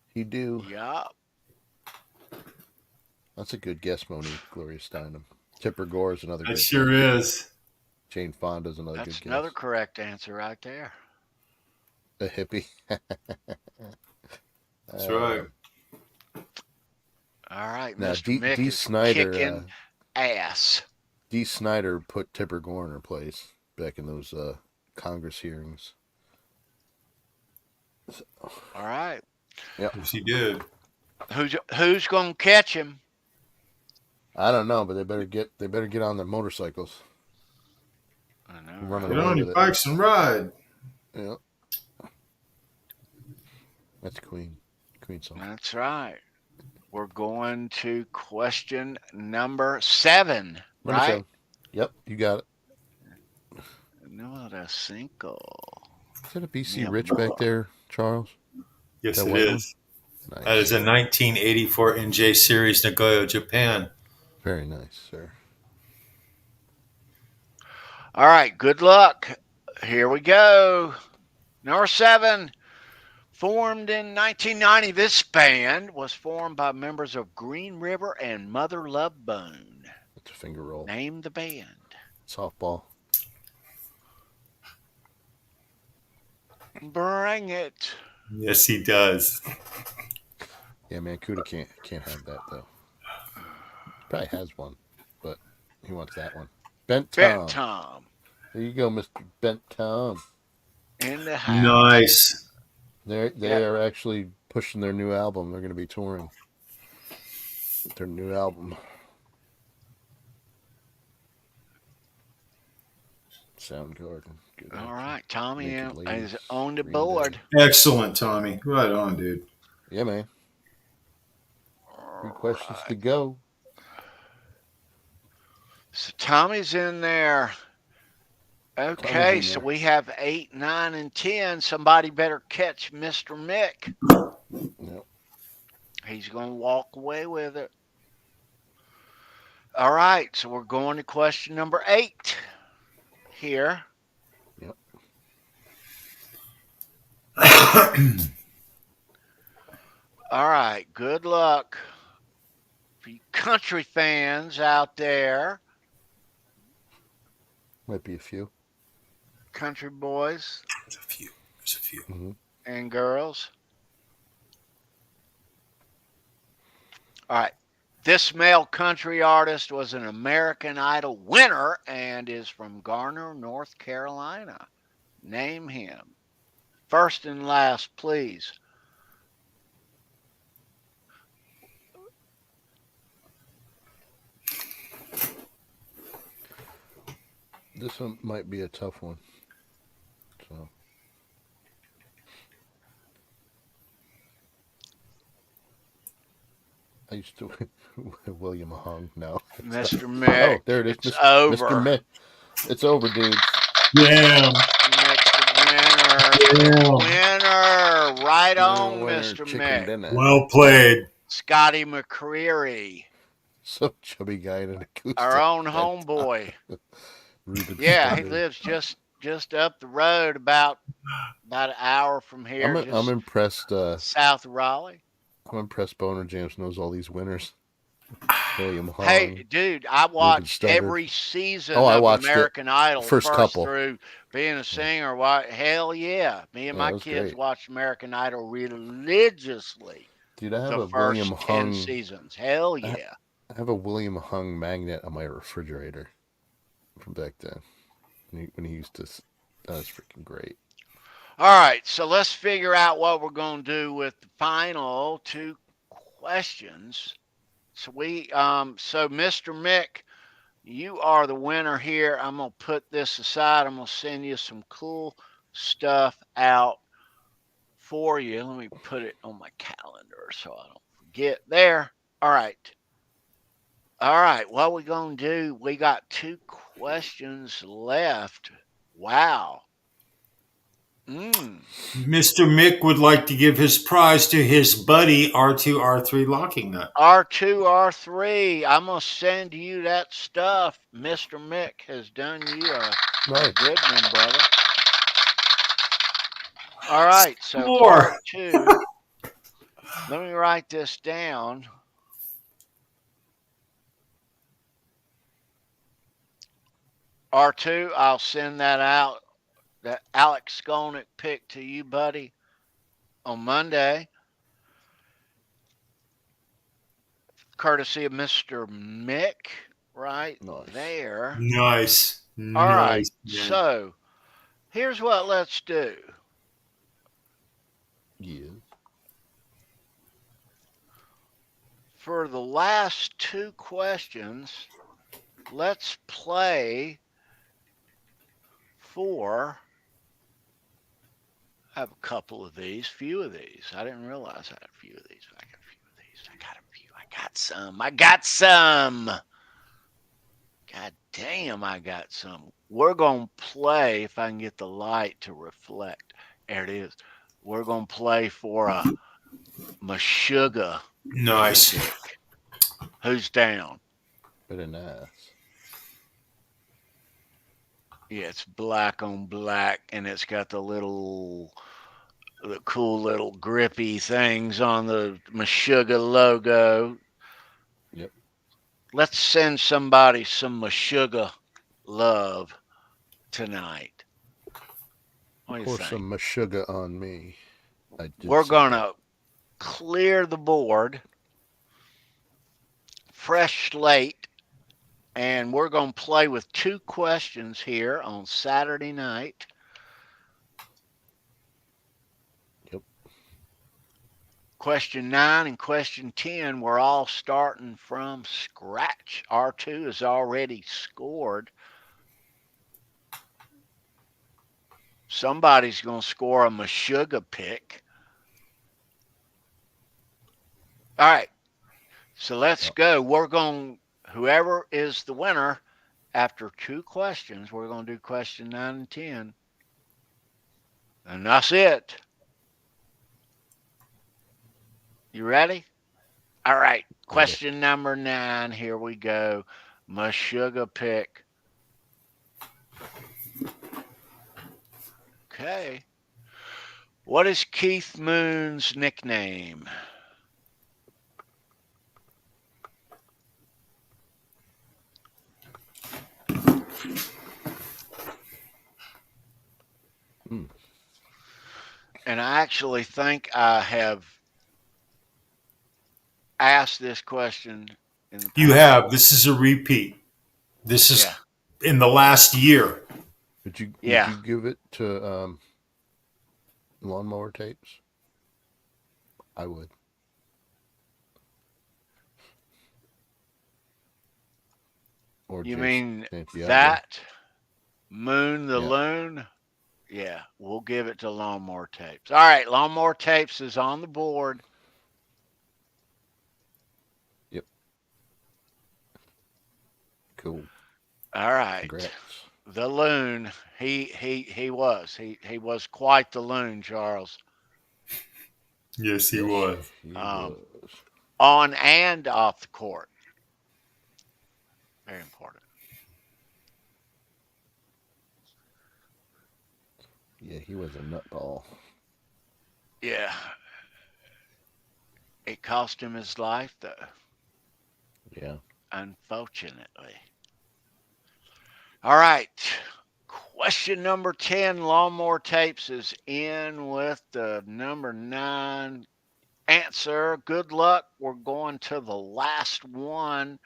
He do. Yup. That's a good guess, Monique. Gloria Steinem. Tipper Gore is another That good sure guess. is. Jane Fonda's another That's good guess. another correct answer right there. A hippie. That's right. All right, Now, Mr. Mick D. is Snyder, kicking ass. D. Snyder put Tipper Gore in her place back in those Congress hearings. All right. Yep. Yes, he did. Who's gonna catch him? I don't know, but they better get on their motorcycles. I know. Running Get away on with your it. bikes and ride. Yeah. That's Queen song. That's right. We're going to question number 7, Number right? 7. Yep, you got it. Number 5. Is that a BC Yeah. Rich back there, Charles? Yes, That it white is. Nice. That is a 1984 NJ Series Nagoya, Japan. Very nice, sir. All right, good luck. Here we go. Number 7. Formed in 1990, this band was formed by members of Green River and Mother Love Bone. That's a finger roll. Name the band. Softball. Bring it. Yes, he does. Yeah, man, Cuda can't have that though. Probably has one, but he wants that one. Bent Tom. Bent Tom. There you go, Mr. Bent Tom. In the house. Nice. They are actually pushing their new album. They're going to be touring their new album. Soundgarden. Good All answer. right, Tommy Naked is Ladies, on the Green board. Day. Excellent, Tommy. Right on, dude. Yeah, man. 3 questions to go. So Tommy's in there. Okay, so we have 8, 9, and 10. Somebody better catch Mr. Mick. Yep. He's going to walk away with it. All right, so we're going to question number 8 here. Yep. All right, good luck for you country fans out there. Might be a few. Country boys There's a few. There's a few. Mm-hmm. and girls. All right. This male country artist was an American Idol winner and is from Garner, North Carolina. Name him. First and last, please. This one might be a tough one. So. I used to William Hung. No, Mr. Oh, Mick. there it is. It's over. Mr. Mick. It's over, dude. Damn. Mick's the winner. Winner. Right on, Winner, Mr. chicken Mick. dinner. Well played. Scotty McCreery. Some chubby guy in an acoustic. Our own homeboy. Ruben Yeah, he Studdard. lives just up the road about an hour from here. I'm impressed. South of Raleigh. I'm impressed. Boner Jams knows all these winners. William Hung. Hey, dude, I watched Studdard. every season I of watched it. American Idol First couple. through being a singer. What? Hell yeah. Me and Yeah, my it was kids great. watched American Idol religiously Dude, I have the a first William 10 Hung. seasons. Hell yeah. I have a William Hung magnet on my refrigerator from back then. When he used to, that was freaking great. All right, so let's figure out what we're going to do with the final 2 questions. So so Mr. Mick, You are the winner here. I'm going to put this aside. I'm going to send you some cool stuff out for you. Let me put it on my calendar so I don't forget there. All right. All right. What we going to do? We got 2 questions left. Wow. Mr. Mick would like to give his prize to his buddy R2 R3 Locking Nut. R2 R3. I'm going to send you that stuff. Mr. Mick has done you a good one, brother. All right. So R2. Let me write this down. R2, I'll send that out, that Alex Skolnick pick to you, buddy, on Monday. Courtesy of Mr. Mick, right there. Nice. All right. Man. So here's what let's do. Yeah. For the last 2 questions, let's play for. I have a couple of these, few of these. I didn't realize I had a few of these. I got a few of these. I got a few. I got some. God damn, I got some. We're going to play, if I can get the light to reflect. There it is. We're going to play for a Meshuggah. Nice. Pick. Who's down? Very nice. Yeah, it's black on black, and it's got the cool little grippy things on the Meshuggah logo. Yep. Let's send somebody some Meshuggah love tonight. What do you Pour think? some Meshuggah on me. We're going to clear the board, fresh slate, and we're going to play with 2 questions here on Saturday night. Yep. Question 9 and question 10, we're all starting from scratch. R2 has already scored. Somebody's going to score a Meshuggah pick. All right. So let's go. We're going, whoever is the winner, after 2 questions, we're going to do question 9 and 10. And that's it. You ready? All right. Question number 9. Here we go. Meshuggah pick. Okay. What is Keith Moon's nickname? And I actually think I have asked this question in the past. You have. This is a repeat. This is in the last year. Would you give it to Lawnmower Tapes? I would. Or you Jason mean Santiago. that Moon the Loon? Yeah, we'll give it to Lawnmower Tapes. All right, Lawnmower Tapes is on the board. Yep. Cool. All right. Congrats. The Loon. He was quite the Loon, Charles. Yes, he was. He was. On and off the court. Very important. Yeah, he was a nutball. Yeah. It cost him his life, though. Yeah. Unfortunately. All right. Question number 10. Lawnmower Tapes is in with the number 9 answer. Good luck. We're going to the last one.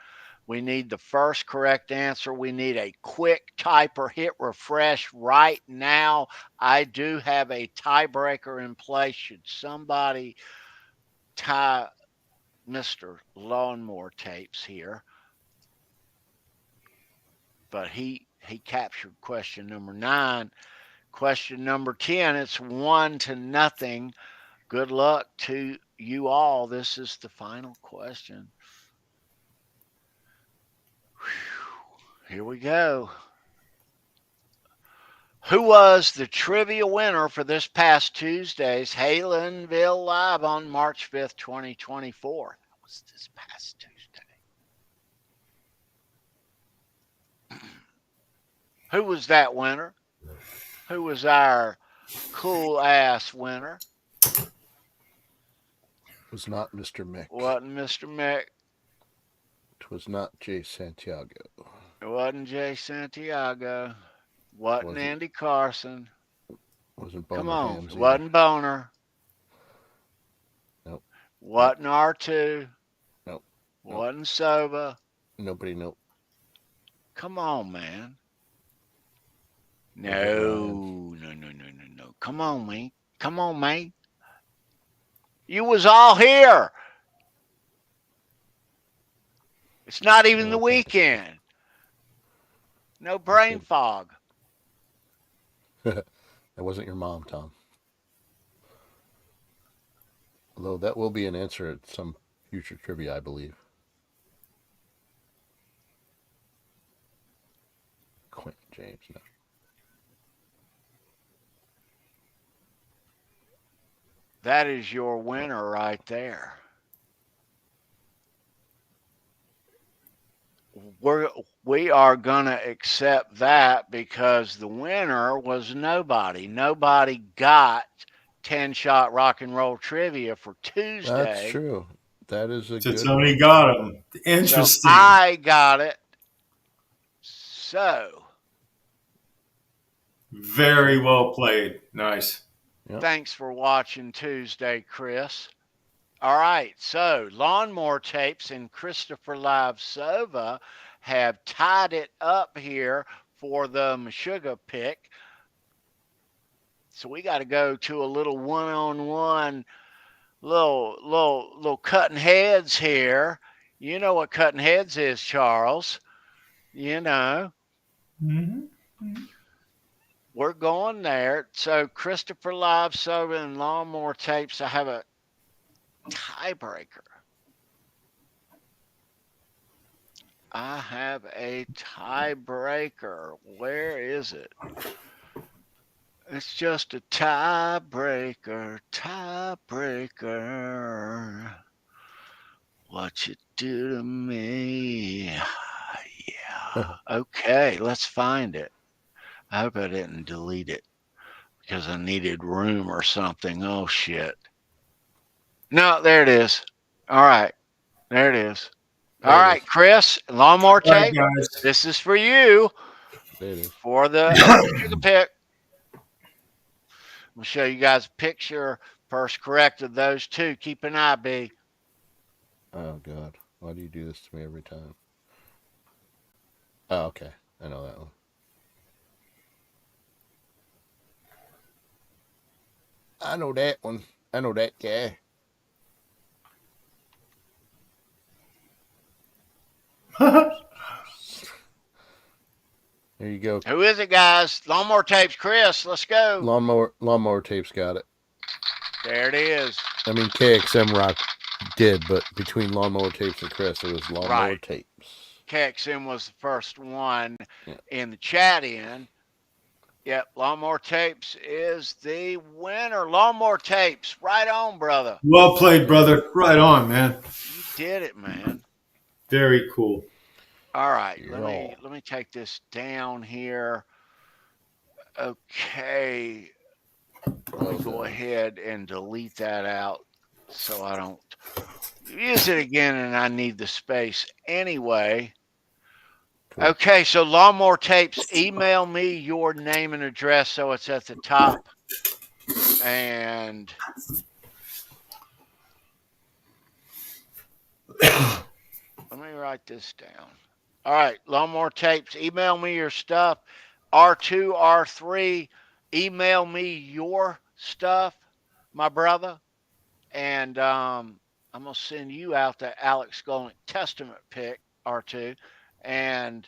We need the first correct answer. We need a quick typer. Hit refresh right now. I do have a tiebreaker in place. Should somebody tie Mr. Lawnmower Tapes here? but he captured question number 9. Question number 10, it's 1-0. Good luck to you all. This is the final question. Whew. Here we go. Who was the trivia winner for this past Tuesday's Halenville Live on March 5th, 2024? That was this past Tuesday. Who was that winner? Who was our cool ass winner? It was not Mr. Mick. Wasn't Mr. Mick. It was not Jay Santiago. It wasn't Jay Santiago. Wasn't Andy Carson. Wasn't Boner. Come on. Hams It wasn't Boner. Nope. Wasn't R2. Nope. Wasn't Sova. Nobody. Nope. Come on, man. No. Come on, man. Come on, man. You was all here. It's not even the weekend. No brain fog. That wasn't your mom, Tom. Although that will be an answer at some future trivia, I believe. Quentin James, no. That is your winner right there. We are going to accept that because the winner was nobody. Nobody got 10-shot rock and roll trivia for Tuesday. That's true. That is a good Tony got him. Interesting. So I got it. So. Very well played. Nice. Yep. Thanks for watching Tuesday, Chris. All right, so Lawnmower Tapes and Christopher Live Sova have tied it up here for the Meshuggah pick. So we got to go to a little one-on-one, little cutting heads here. You know what cutting heads is, Charles. You know. Mm-hmm. We're going there. So Christopher Live Sova and Lawnmower Tapes, I have a tiebreaker. I have a tiebreaker. Where is it? It's just a tiebreaker. What you do to me? Yeah. Okay, let's find it. I hope I didn't delete it because I needed room or something. Oh, shit. No, there it is. All right. There it is. All right, Chris, Lawnmower Tape. Right, guys. This is for you. There it is. For the pick. We'll show you guys a picture. First correct of those two. Keep an eye, B. Oh, God. Why do you do this to me every time? Oh, okay. I know that one. I know that one. I know that guy. There you go. Who is it, guys? Lawnmower Tapes, Chris. Let's go. Lawnmower Tapes got it. There it is. I mean, KXM Rock did, but between Lawnmower Tapes and Chris, it was Lawnmower Tapes. KXM was the first one in the chat in. Yep, Lawnmower Tapes is the winner. Lawnmower Tapes, right on, brother. Well played, brother. Right on, man. You did it, man. Very cool. All right, let me take this down here. Okay, let me go ahead and delete that out so I don't use it again, and I need the space anyway. Okay, so Lawnmower Tapes, email me your name and address so it's at the top. And let me write this down. All right, Lawnmower Tapes, email me your stuff. R2, R3, email me your stuff, my brother. And I'm going to send you out the Alex Skolnick Testament pick, R2. And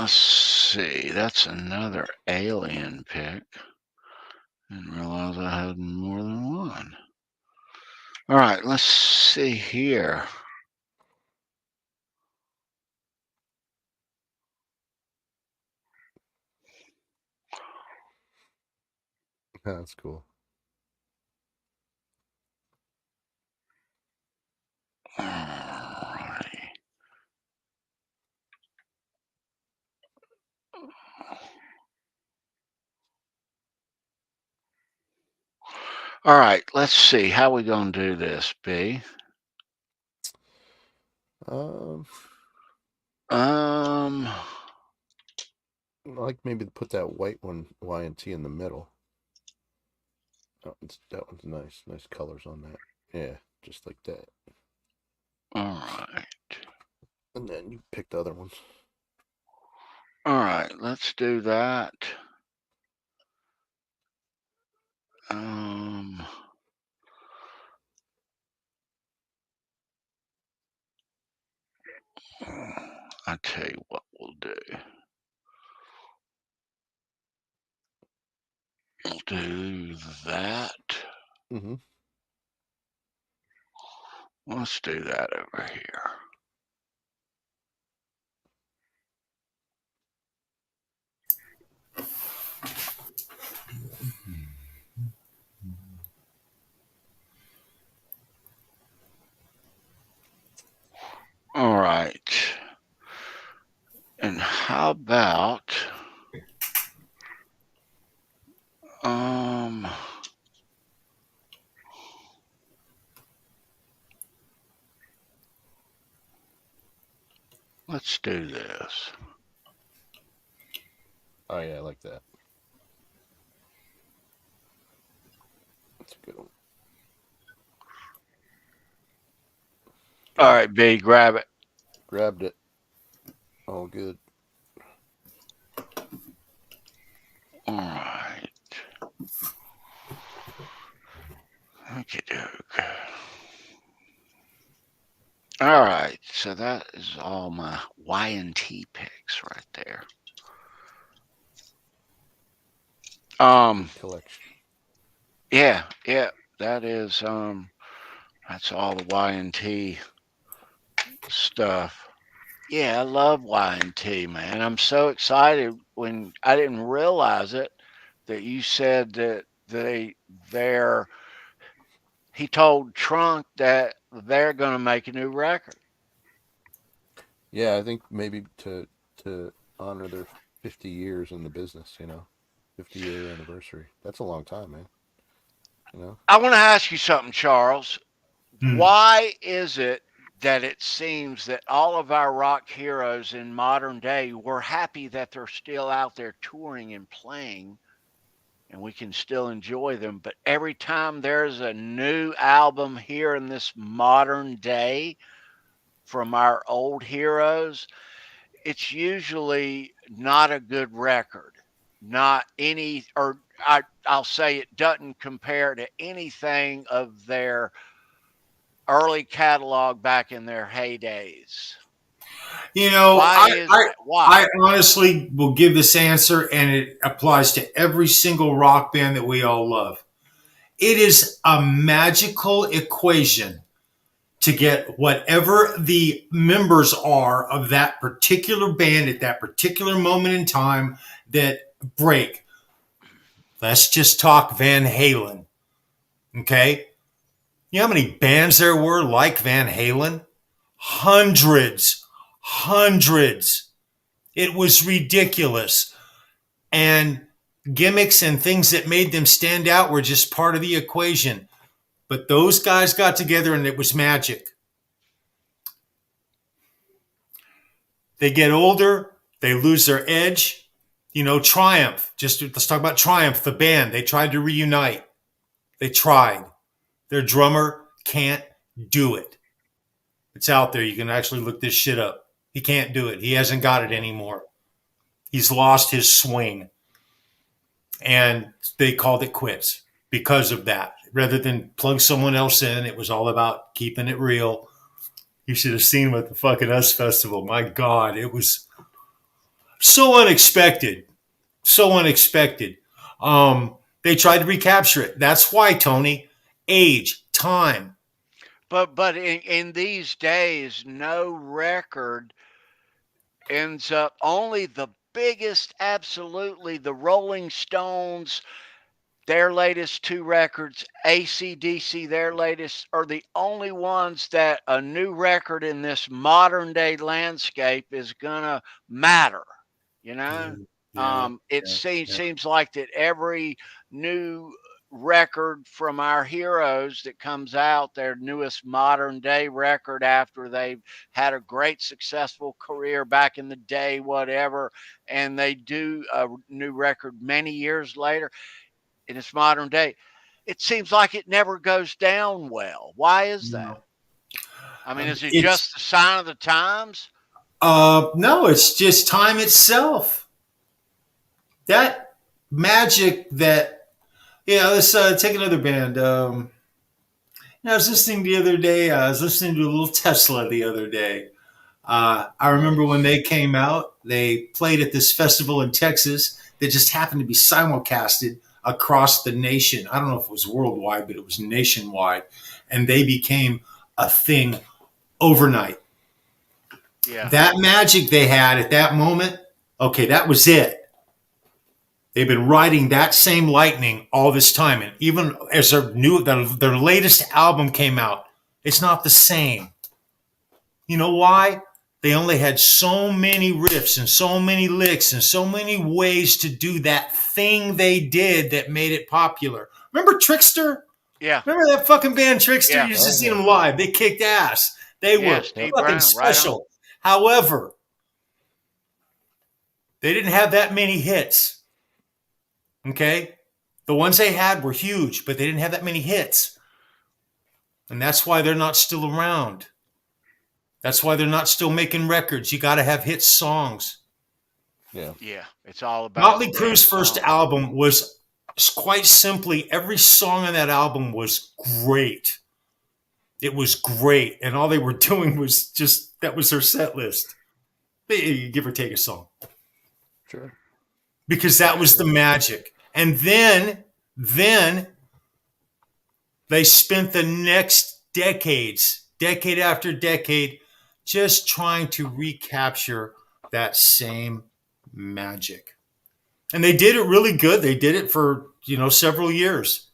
Let's see. That's another alien pick. Didn't realize I had more than one. All right, let's see here. That's cool. All right. All right, let's see. How we gonna do this, B? Like maybe put that white one Y&T in the middle. That one's nice. Nice colors on that. Yeah, just like that. All right. And then you pick the other ones. All right, let's do that. I tell you what we'll do. We'll do that. Mm-hmm. Let's do that over here. All right. And how about let's do this. Oh yeah, I like that. That's a good one. All right, B, grab it. Grabbed it. All good. All right. Okay, doke. All right, so that is all my Y&T picks right there. Collection. Yeah, that is that's all the Y&T stuff. Yeah, I love Y&T, man. I'm so excited when I didn't realize it that you said that he told Trunk that they're going to make a new record. Yeah, I think maybe to honor their 50 years in the business, 50-year anniversary. That's a long time, man. I want to ask you something, Charles. Why is it that it seems that all of our rock heroes in modern day, we're happy that they're still out there touring and playing and we can still enjoy them, but every time there's a new album here in this modern day from our old heroes, it's usually not a good record. Not any, or I'll say it doesn't compare to anything of their early catalog back in their heydays. Why is that? Why? I honestly will give this answer, and it applies to every single rock band that we all love. It is a magical equation to get whatever the members are of that particular band at that particular moment in time that break. Let's just talk Van Halen. Okay? You know how many bands there were like Van Halen? Hundreds. It was ridiculous. And gimmicks and things that made them stand out were just part of the equation. But those guys got together and it was magic. They get older, they lose their edge. Triumph. Just let's talk about Triumph, the band. They tried to reunite. They tried. Their drummer can't do it. It's out there. You can actually look this shit up. He can't do it. He hasn't got it anymore. He's lost his swing. And they called it quits because of that. Rather than plug someone else in, it was all about keeping it real. You should have seen him at the fucking Us Festival. My God, it was So unexpected. So unexpected. They tried to recapture it. That's why, Tony, age, time. But in these days, no record ends up, only the biggest, absolutely, the Rolling Stones, their latest 2 records, AC/DC, their latest, are the only ones that a new record in this modern day landscape is gonna matter. You Yeah, know, yeah, it yeah, yeah. seems like that every new record from our heroes that comes out, their newest modern day record after they've had a great successful career back in the day, whatever, and they do a new record many years later in its modern day, it seems like it never goes down well. Why is that? No. I mean, is it It's just the sign of the times? no, it's just time itself. That magic that let's take another band. I was listening the other day. I was listening to a little Tesla the other day. I remember when Nice. they came out, they played at this festival in Texas that just happened to be simulcasted across the nation. I don't know if it was worldwide, but it was nationwide. And they became a thing overnight. Yeah. That magic they had at that moment, okay, that was it. They've been riding that same lightning all this time. And even as their latest album came out, it's not the same. You know why? They only had so many riffs and so many licks and so many ways to do that thing they did that made it popular. Remember Trickster? Yeah. Remember that fucking band Trickster? Yeah. You used to Oh see yeah. them live. They kicked ass. They Yeah. were Steve fucking Brown, right on. special. However, they didn't have that many hits. Okay? The ones they had were huge, but they didn't have that many hits. And that's why they're not still around. That's why they're not still making records. You got to have hit songs. Yeah. Yeah. It's all about Motley the damn Crue's first song. album was quite simply every song on that album was great. It was great, and all they were doing was just that was their set list. Give or take a song, Sure. because that was the magic. And then they spent the next decade after decade, just trying to recapture that same magic. And they did it really good. They did it for, several years.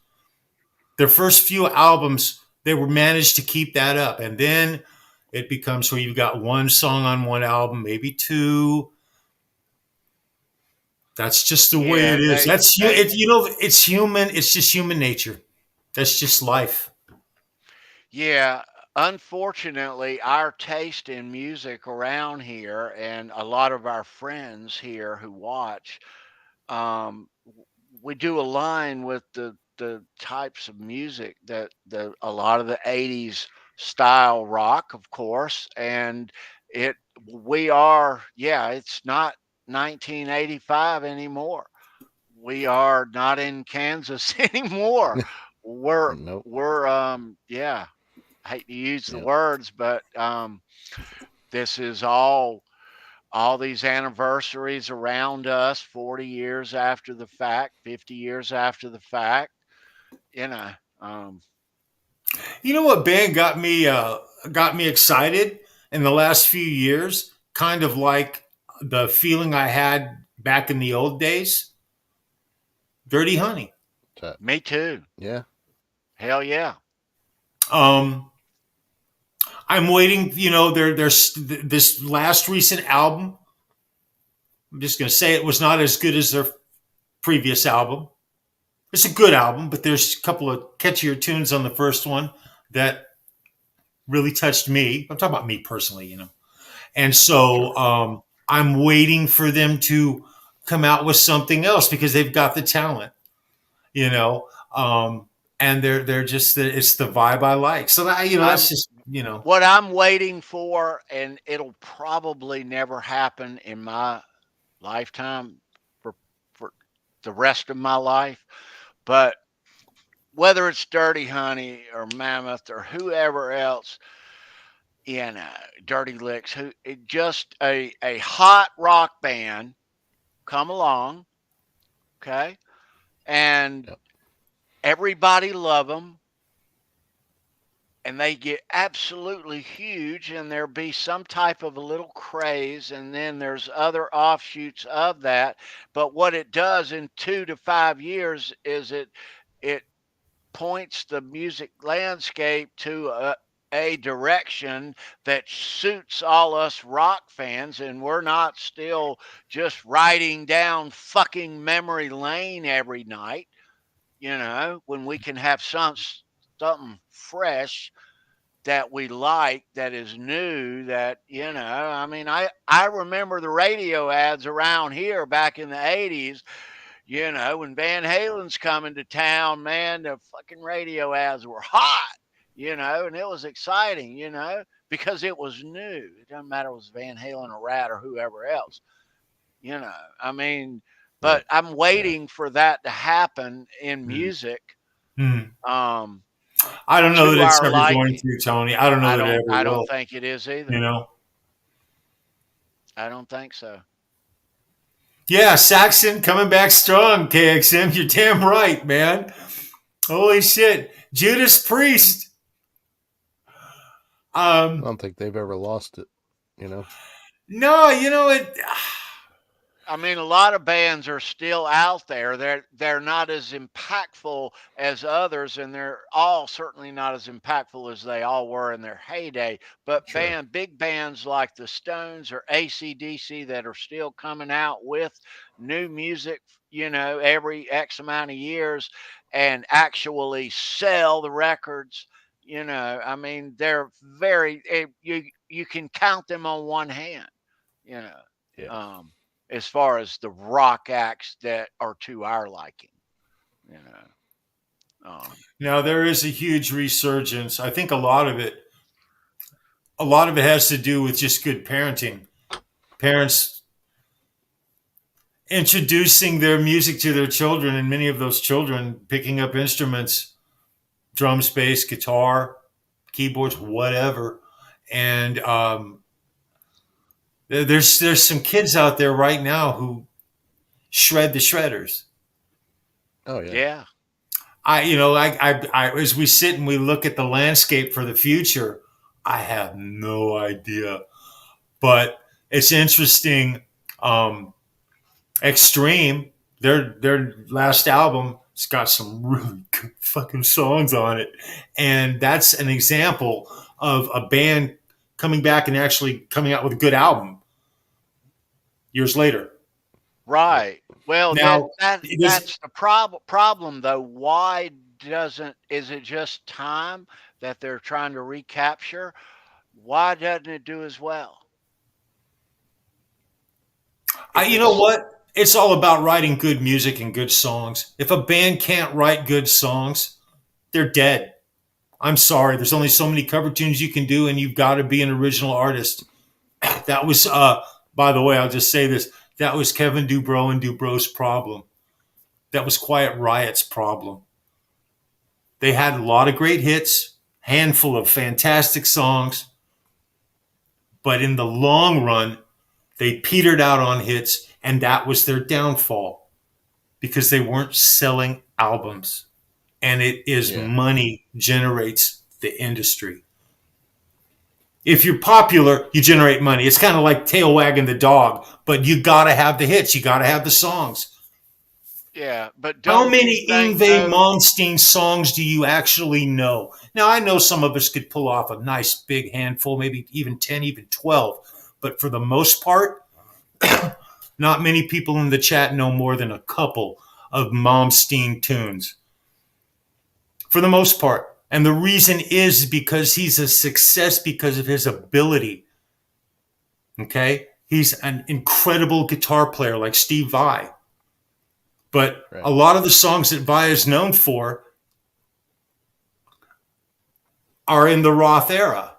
Their first few albums, they were managed to keep that up. And then it becomes where you've got one song on one album, maybe two. That's just the way Yeah. it is. It's human. It's just human nature. That's just life. Yeah. Unfortunately, our taste in music around here and a lot of our friends here who watch, um, we do align with the types of music that a lot of the 80s style rock, of course, and it we are, yeah, it's not 1985 anymore. We are not in Kansas anymore. we're Nope. we're yeah, I hate to use the Yep. words, but this is all these anniversaries around us, 40 years after the fact, 50 years after the fact, you know. You know what band got me excited in the last few years? Kind of like the feeling I had back in the old days. Dirty Honey. Me too. Yeah. Hell yeah. Um, I'm waiting. There's this last recent album. I'm just going to say it was not as good as their previous album. It's a good album, but there's a couple of catchier tunes on the first one that really touched me. I'm talking about me personally. And so Sure. I'm waiting for them to come out with something else because they've got the talent, you know. And they're just it's the vibe I like. So that's I'm just what I'm waiting for, and it'll probably never happen in my lifetime for the rest of my life. But whether it's Dirty Honey or Mammoth or whoever else, Dirty Licks, just a hot rock band come along, okay, and Yep. everybody love them, and they get absolutely huge, and there be some type of a little craze, and then there's other offshoots of that. But what it does in 2 to 5 years is it points the music landscape to a direction that suits all us rock fans, and we're not still just writing down fucking memory lane every night, when we can have something fresh that we like, that is new, that I mean, I remember the radio ads around here back in the 80s, when Van Halen's coming to town, man, the fucking radio ads were hot, and it was exciting, because it was new. It doesn't matter if it was Van Halen or Rat or whoever else, I mean, but Right. I'm waiting for that to happen in music. I don't know To that it's our ever going liking. to, Tony. I don't know that it I ever don't will. think it is either. You know? I don't think so. Yeah, Saxon coming back strong, KXM. You're damn right, man. Holy shit. Judas Priest. I don't think they've ever lost it, No, it. I mean, a lot of bands are still out there. They're not as impactful as others, and they're all certainly not as impactful as they all were in their heyday. But Sure. big bands like the Stones or AC/DC that are still coming out with new music, every X amount of years, and actually sell the records. I mean, they're you can count them on one hand. Yeah. As far as the rock acts that are to our liking, Now there is a huge resurgence. I think a lot of it has to do with just good parenting. Parents introducing their music to their children, and many of those children picking up instruments, drums, bass, guitar, keyboards, whatever. And there's some kids out there right now who shred the shredders. Oh yeah. Yeah. I as we sit and we look at the landscape for the future, I have no idea, but it's interesting. Extreme, their last album, it's got some really good fucking songs on it, and that's an example of a band coming back and actually coming out with a good album years later. Right. Well, Now, that's the problem though. Why is it just time that they're trying to recapture? Why doesn't it do as well? You know what? It's all about writing good music and good songs. If a band can't write good songs, they're dead. I'm sorry. There's only so many cover tunes you can do, and you've got to be an original artist. That was, by the way, I'll just say this. That was Kevin Dubrow and Dubrov's problem. That was Quiet Riot's problem. They had a lot of great hits, handful of fantastic songs, but in the long run, they petered out on hits, and that was their downfall because they weren't selling albums. And it is money generates the industry. If you're popular, you generate money. It's kind of like tail wagging the dog, but you got to have the hits. You got to have the songs. Yeah, but how many Yngwie Malmsteen songs do you actually know? Now, I know some of us could pull off a nice big handful, maybe even 10, even 12. But for the most part, not many people in the chat know more than a couple of Malmsteen tunes. For the most part. And the reason is because he's a success because of his ability. Okay? He's an incredible guitar player like Steve Vai. But a lot of the songs that Vai is known for are in the Roth era.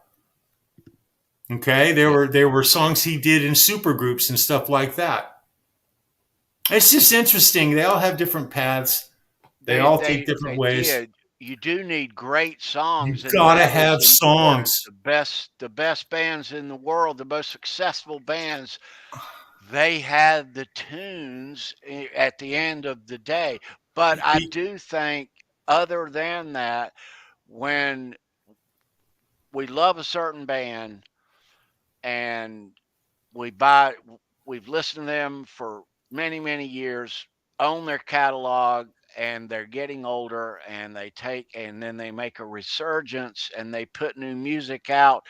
Okay? There were songs he did in supergroups and stuff like that. It's just interesting. They all have different paths. They all take different ways. you do need great songs, You and gotta that is have important. songs. The best bands in the world, the most successful bands, they had the tunes at the end of the day. But I do think, other than that, when we love a certain band and we buy, we've listened to them for many, many years, own their catalog, and they're getting older, and then they make a resurgence and they put new music out.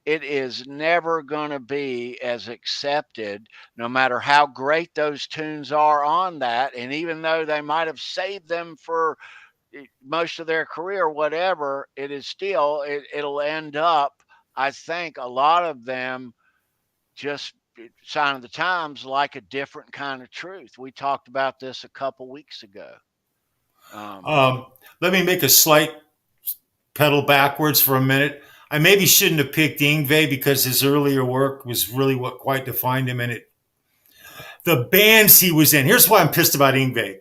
It is never going to be as accepted, no matter how great those tunes are on that. And even though they might have saved them for most of their career, whatever, it is still, it'll end up, I think, a lot of them just sign of the times, like a different kind of truth. We talked about this a couple weeks ago. Let me make a slight pedal backwards for a minute. I maybe shouldn't have picked Yngwie because his earlier work was really what quite defined him. And the bands he was in. Here's why I'm pissed about Yngwie.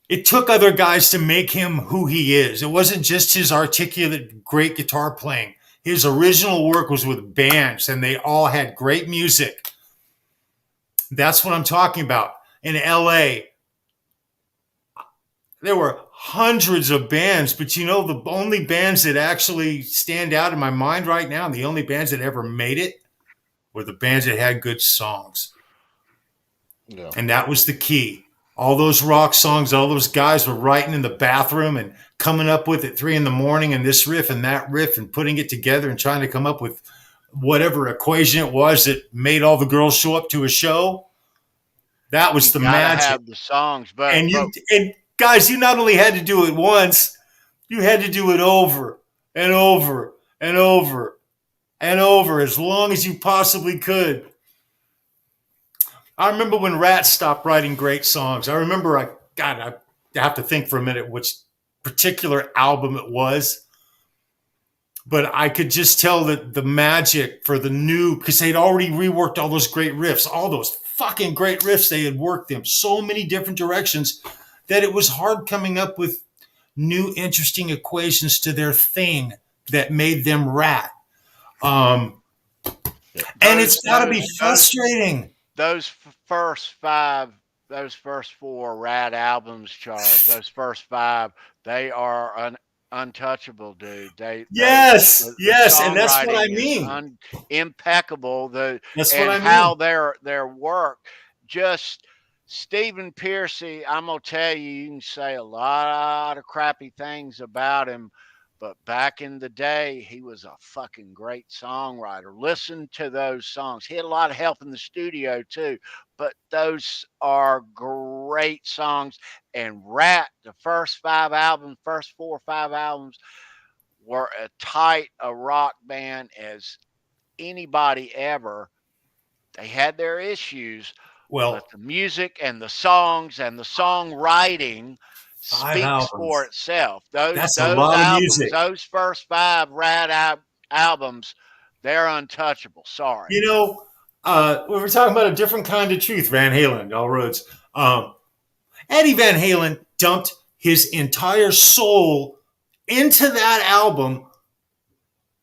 It took other guys to make him who he is. It wasn't just his articulate, great guitar playing. His original work was with bands, and they all had great music. That's what I'm talking about. In LA, there were hundreds of bands, but the only bands that actually stand out in my mind right now, and the only bands that ever made it, were the bands that had good songs. Yeah. And that was the key. All those rock songs, all those guys were writing in the bathroom and coming up with at 3 a.m. and this riff and that riff and putting it together and trying to come up with whatever equation it was that made all the girls show up to a show. That was the magic. Have the songs, and guys, you not only had to do it once, you had to do it over and over and over and over as long as you possibly could. I remember when Rat stopped writing great songs. I remember, I have to think for a minute which particular album it was. But I could just tell that the magic for the new, because they'd already reworked all those great riffs, all those fucking great riffs. They had worked them so many different directions that it was hard coming up with new, interesting equations to their thing that made them Rat. And it's got to be frustrating. Those first 4 Rat albums, Charles, those first 5, they are untouchable, dude. Yes, the and that's what I mean. Impeccable. That's what I mean. How their work, just Stephen Pearcy. I'm gonna tell you, you can say a lot of crappy things about him, but back in the day, he was a fucking great songwriter. Listen to those songs. He had a lot of help in the studio too, but those are great songs. And Rat, the first 4 or 5 albums, were as tight a rock band as anybody ever. They had their issues, but the music and the songs and the songwriting speaks for itself. That's a lot of music. Those first 5 Rat albums, they're untouchable. Sorry. We were talking about a different kind of truth, Van Halen, all roads. Eddie Van Halen dumped his entire soul into that album,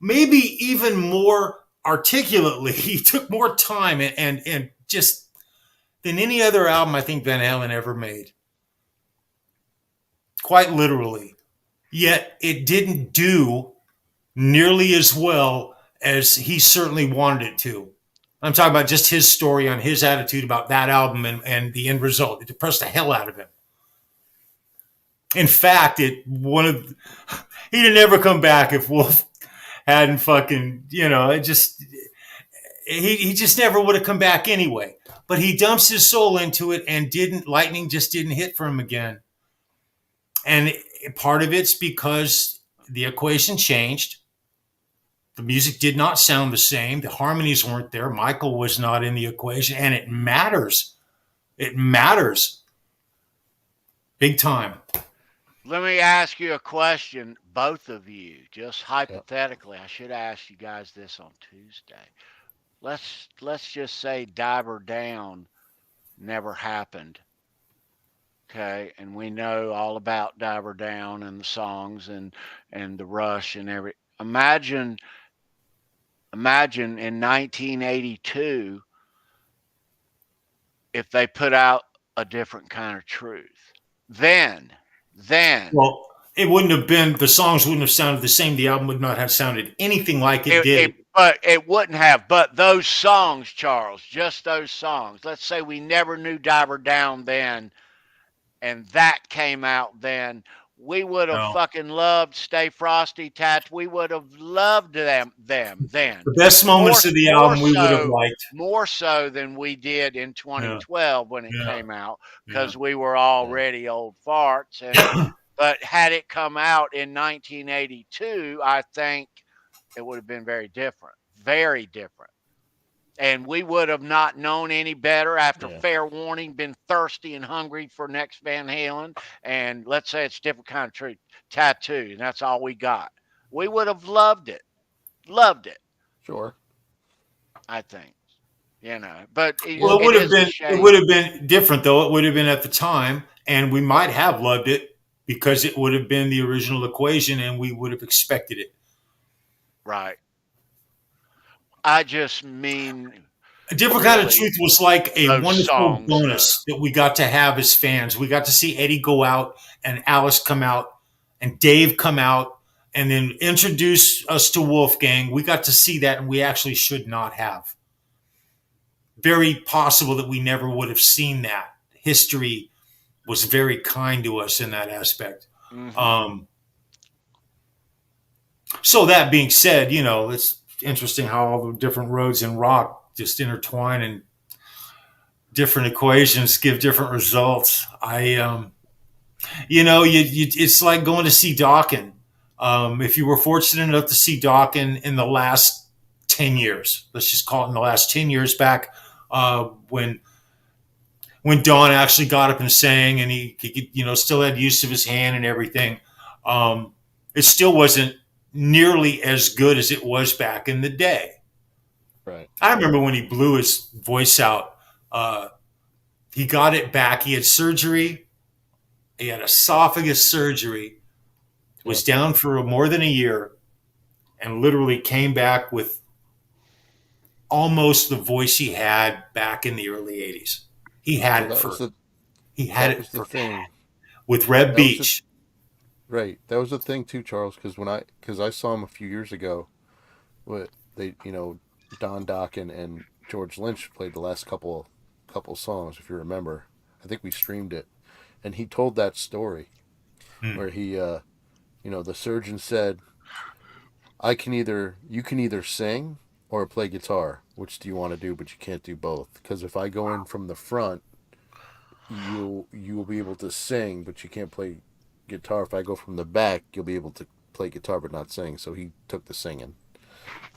maybe even more articulately. He took more time and just than any other album I think Van Halen ever made. Quite literally. Yet it didn't do nearly as well as he certainly wanted it to. I'm talking about just his story on his attitude about that album and the end result. It depressed the hell out of him. In fact, he'd never come back if Wolf hadn't fucking, he just never would have come back anyway. But he dumps his soul into it and lightning just didn't hit for him again. And part of it's because the equation changed. The music did not sound the same. The harmonies weren't there. Michael was not in the equation. And it matters. It matters. Big time. Let me ask you a question, both of you, just hypothetically. I should ask you guys this on Tuesday. Let's just say Diver Down never happened. Okay, and we know all about Diver Down and the songs and the Rush and every. Imagine in 1982 if they put out a different kind of truth. Then Well, it wouldn't have been, the songs wouldn't have sounded the same. The album would not have sounded anything like it did. But it wouldn't have. But those songs, Charles, just those songs. Let's say we never knew Diver Down then, and that came out then. We would have fucking loved Stay Frosty, Tat. We would have loved them then. The best moments of the album we would have liked. More so than we did in 2012 when it came out, because we were already old farts. And, but had it come out in 1982, I think it would have been very different. Very different. And we would have not known any better after fair warning, been thirsty and hungry for next Van Halen. And let's say it's a different kind of tattoo, and that's all we got. We would have loved it. Loved it. Sure. I think. But it would have been different though. It would have been at the time, and we might have loved it because it would have been the original equation and we would have expected it. Right. I just mean a different kind of truth was like a wonderful bonus that we got to have as fans. We got to see Eddie go out and Alice come out and Dave come out and then introduce us to Wolfgang. We got to see that, and we actually should not have. Very possible that we never would have seen that. History was very kind to us in that aspect. Mm-hmm. So that being said, it's interesting how all the different roads in rock just intertwine and different equations give different results. It's like going to see Dawkins. If you were fortunate enough to see Dawkins in the last 10 years, let's just call it in the last 10 years back, when Don actually got up and sang and he still had use of his hand and everything, it still wasn't nearly as good as it was back in the day. Right. I remember when he blew his voice out, he got it back. He had surgery. He had esophagus surgery, was down for more than a year, and literally came back with almost the voice he had back in the early 80s. He had it for with Reb Beach. Right. That was the thing too, Charles, because I saw him a few years ago. Don Dokken and George Lynch played the last couple songs, if you remember. I think we streamed it, and he told that story where he, the surgeon said, you can either sing or play guitar. Which do you want to do? But you can't do both, because if I go in from the front, you will be able to sing, but you can't play guitar. If I go from the back, you'll be able to play guitar but not sing. So he took the singing,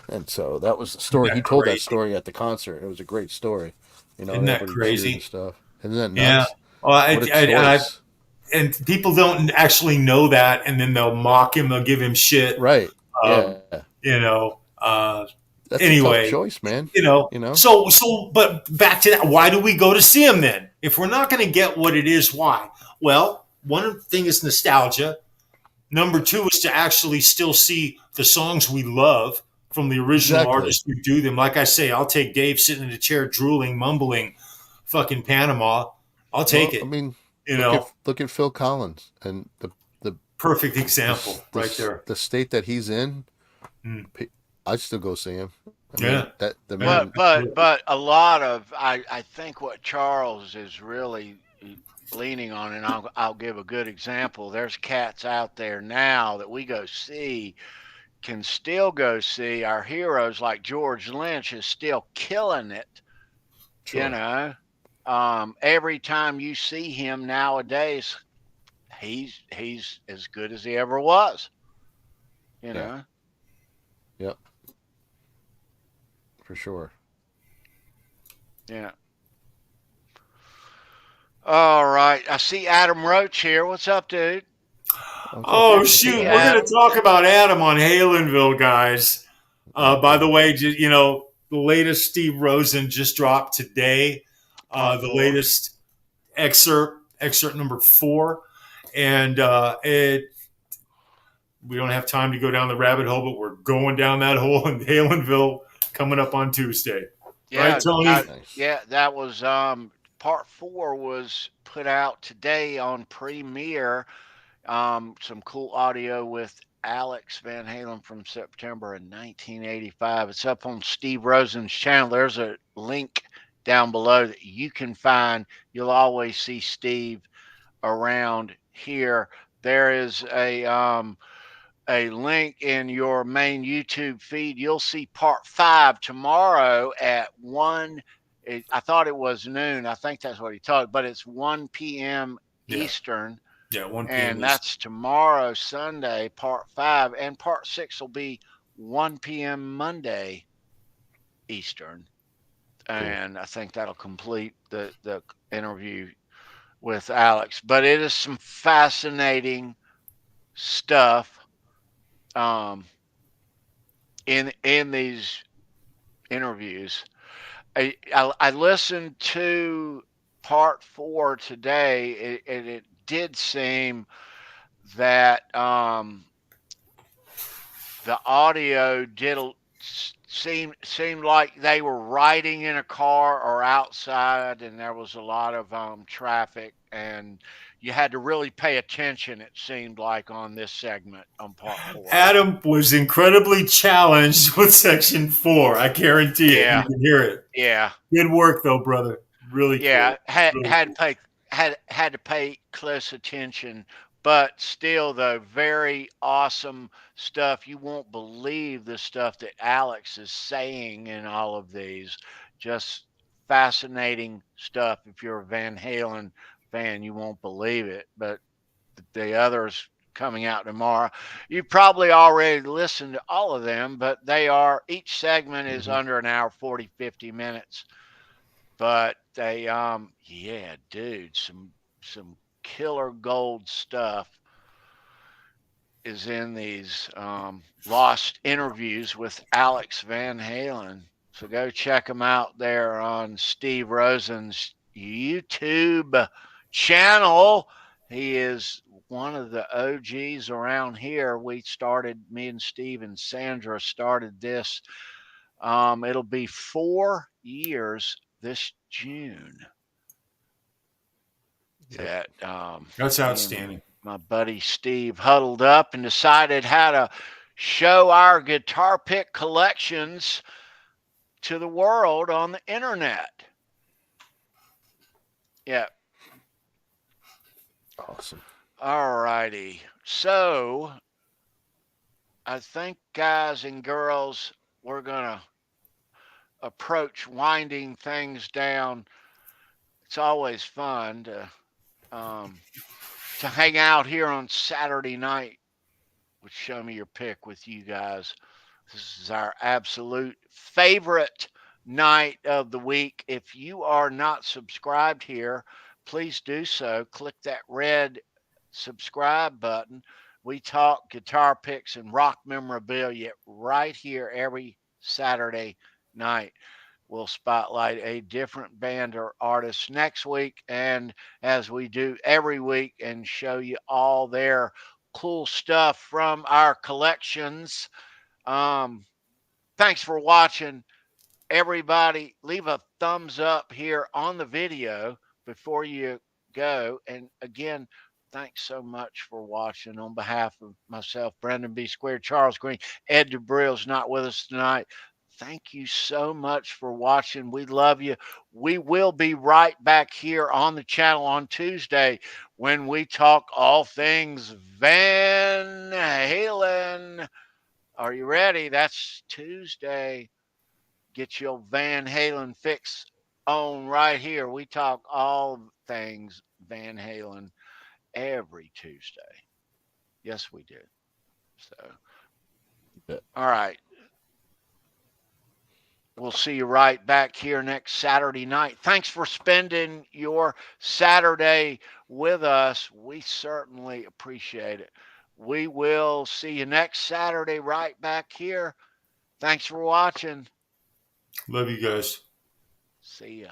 and so that was the story. He told that story at the concert. It was a great story. Isn't that crazy and stuff? Isn't that nuts? Yeah. Well, and people don't actually know that, and then they'll mock him. They'll give him shit. Right. That's anyway, a tough choice, man. So, but back to that. Why do we go to see him then? If we're not going to get what it is, why? Well, one thing is nostalgia. Number two is to actually still see the songs we love from the original artists who do them. Like I say, I'll take Dave sitting in a chair drooling, mumbling, fucking Panama. I'll take it. I mean, look at Phil Collins and the perfect example right there. The state that he's in, I'd still go see him. But a lot of I think what Charles is really leaning on, and I'll give a good example. There's cats out there now that we can still go see. Our heroes like George Lynch is still killing it. Sure. Every time you see him nowadays, he's as good as he ever was. Yep. For sure. Yeah. All right. I see Adam Roach here. What's up, dude? Oh, shoot. We're going to talk about Adam on Halenville, guys. By the way, the latest Steve Rosen just dropped today. The latest excerpt. excerpt number 4. And we don't have time to go down the rabbit hole, but we're going down that hole in Halenville coming up on Tuesday. Yeah, right, Tony? Nice. yeah, that was part 4 was put out today on Premiere. Some cool audio with Alex Van Halen from September in 1985. It's up on Steve Rosen's channel. There's a link down below that you can find. You'll always see Steve around here. There is a link in your main YouTube feed. You'll see part 5 tomorrow at 1. I thought it was noon. I think that's what he told, but it's 1 p.m. Yeah. Eastern. Yeah, 1 p.m. And that's tomorrow, Sunday, part 5. And part 6 will be 1 p.m. Monday Eastern. Cool. And I think that'll complete the interview with Alex. But it is some fascinating stuff in these interviews. I listened to part 4 today, and it did seem that the audio seemed like they were riding in a car or outside, and there was a lot of traffic, and you had to really pay attention, it seemed like, on this segment on part 4. Adam was incredibly challenged with section 4. I guarantee it. You can hear it. Yeah. Good work, though, brother. Really Yeah, cool. had to pay close attention, but still, though, very awesome stuff. You won't believe the stuff that Alex is saying in all of these. Just fascinating stuff. If you're a Van Halen fan, you won't believe it. But the others coming out tomorrow, you probably already listened to all of them, but each segment is under an hour, 40, 50 minutes. But they, yeah, dude, some killer gold stuff is in these lost interviews with Alex Van Halen. So go check them out there on Steve Rosen's YouTube channel. He is one of the OGs around here. Me and Steve and Sandra started this. It'll be 4 years this June. Yep. That's outstanding. My buddy Steve huddled up and decided how to show our guitar pick collections to the world on the internet. Yeah. Awesome. All righty. So I think, guys and girls, we're going to approach winding things down. It's always fun to hang out here on Saturday night with Show Me Your Pick with you guys. This is our absolute favorite night of the week. If you are not subscribed here, please do so. Click that red subscribe button. We talk guitar picks and rock memorabilia right here every Saturday night. We'll spotlight a different band or artist next week, and as we do every week, and show you all their cool stuff from our collections. Thanks for watching, everybody. Leave a thumbs up here on the video before you go. And again, thanks so much for watching. On behalf of myself, Brendan B. Squared, Charles Green, Ed DeBrill's not with us tonight. Thank you so much for watching. We love you. We will be right back here on the channel on Tuesday when we talk all things Van Halen. Are you ready? That's Tuesday. Get your Van Halen fix on right here. We talk all things Van Halen every Tuesday. Yes, we do. So, yeah. All right. We'll see you right back here next Saturday night. Thanks for spending your Saturday with us. We certainly appreciate it. We will see you next Saturday right back here. Thanks for watching. Love you guys. See ya.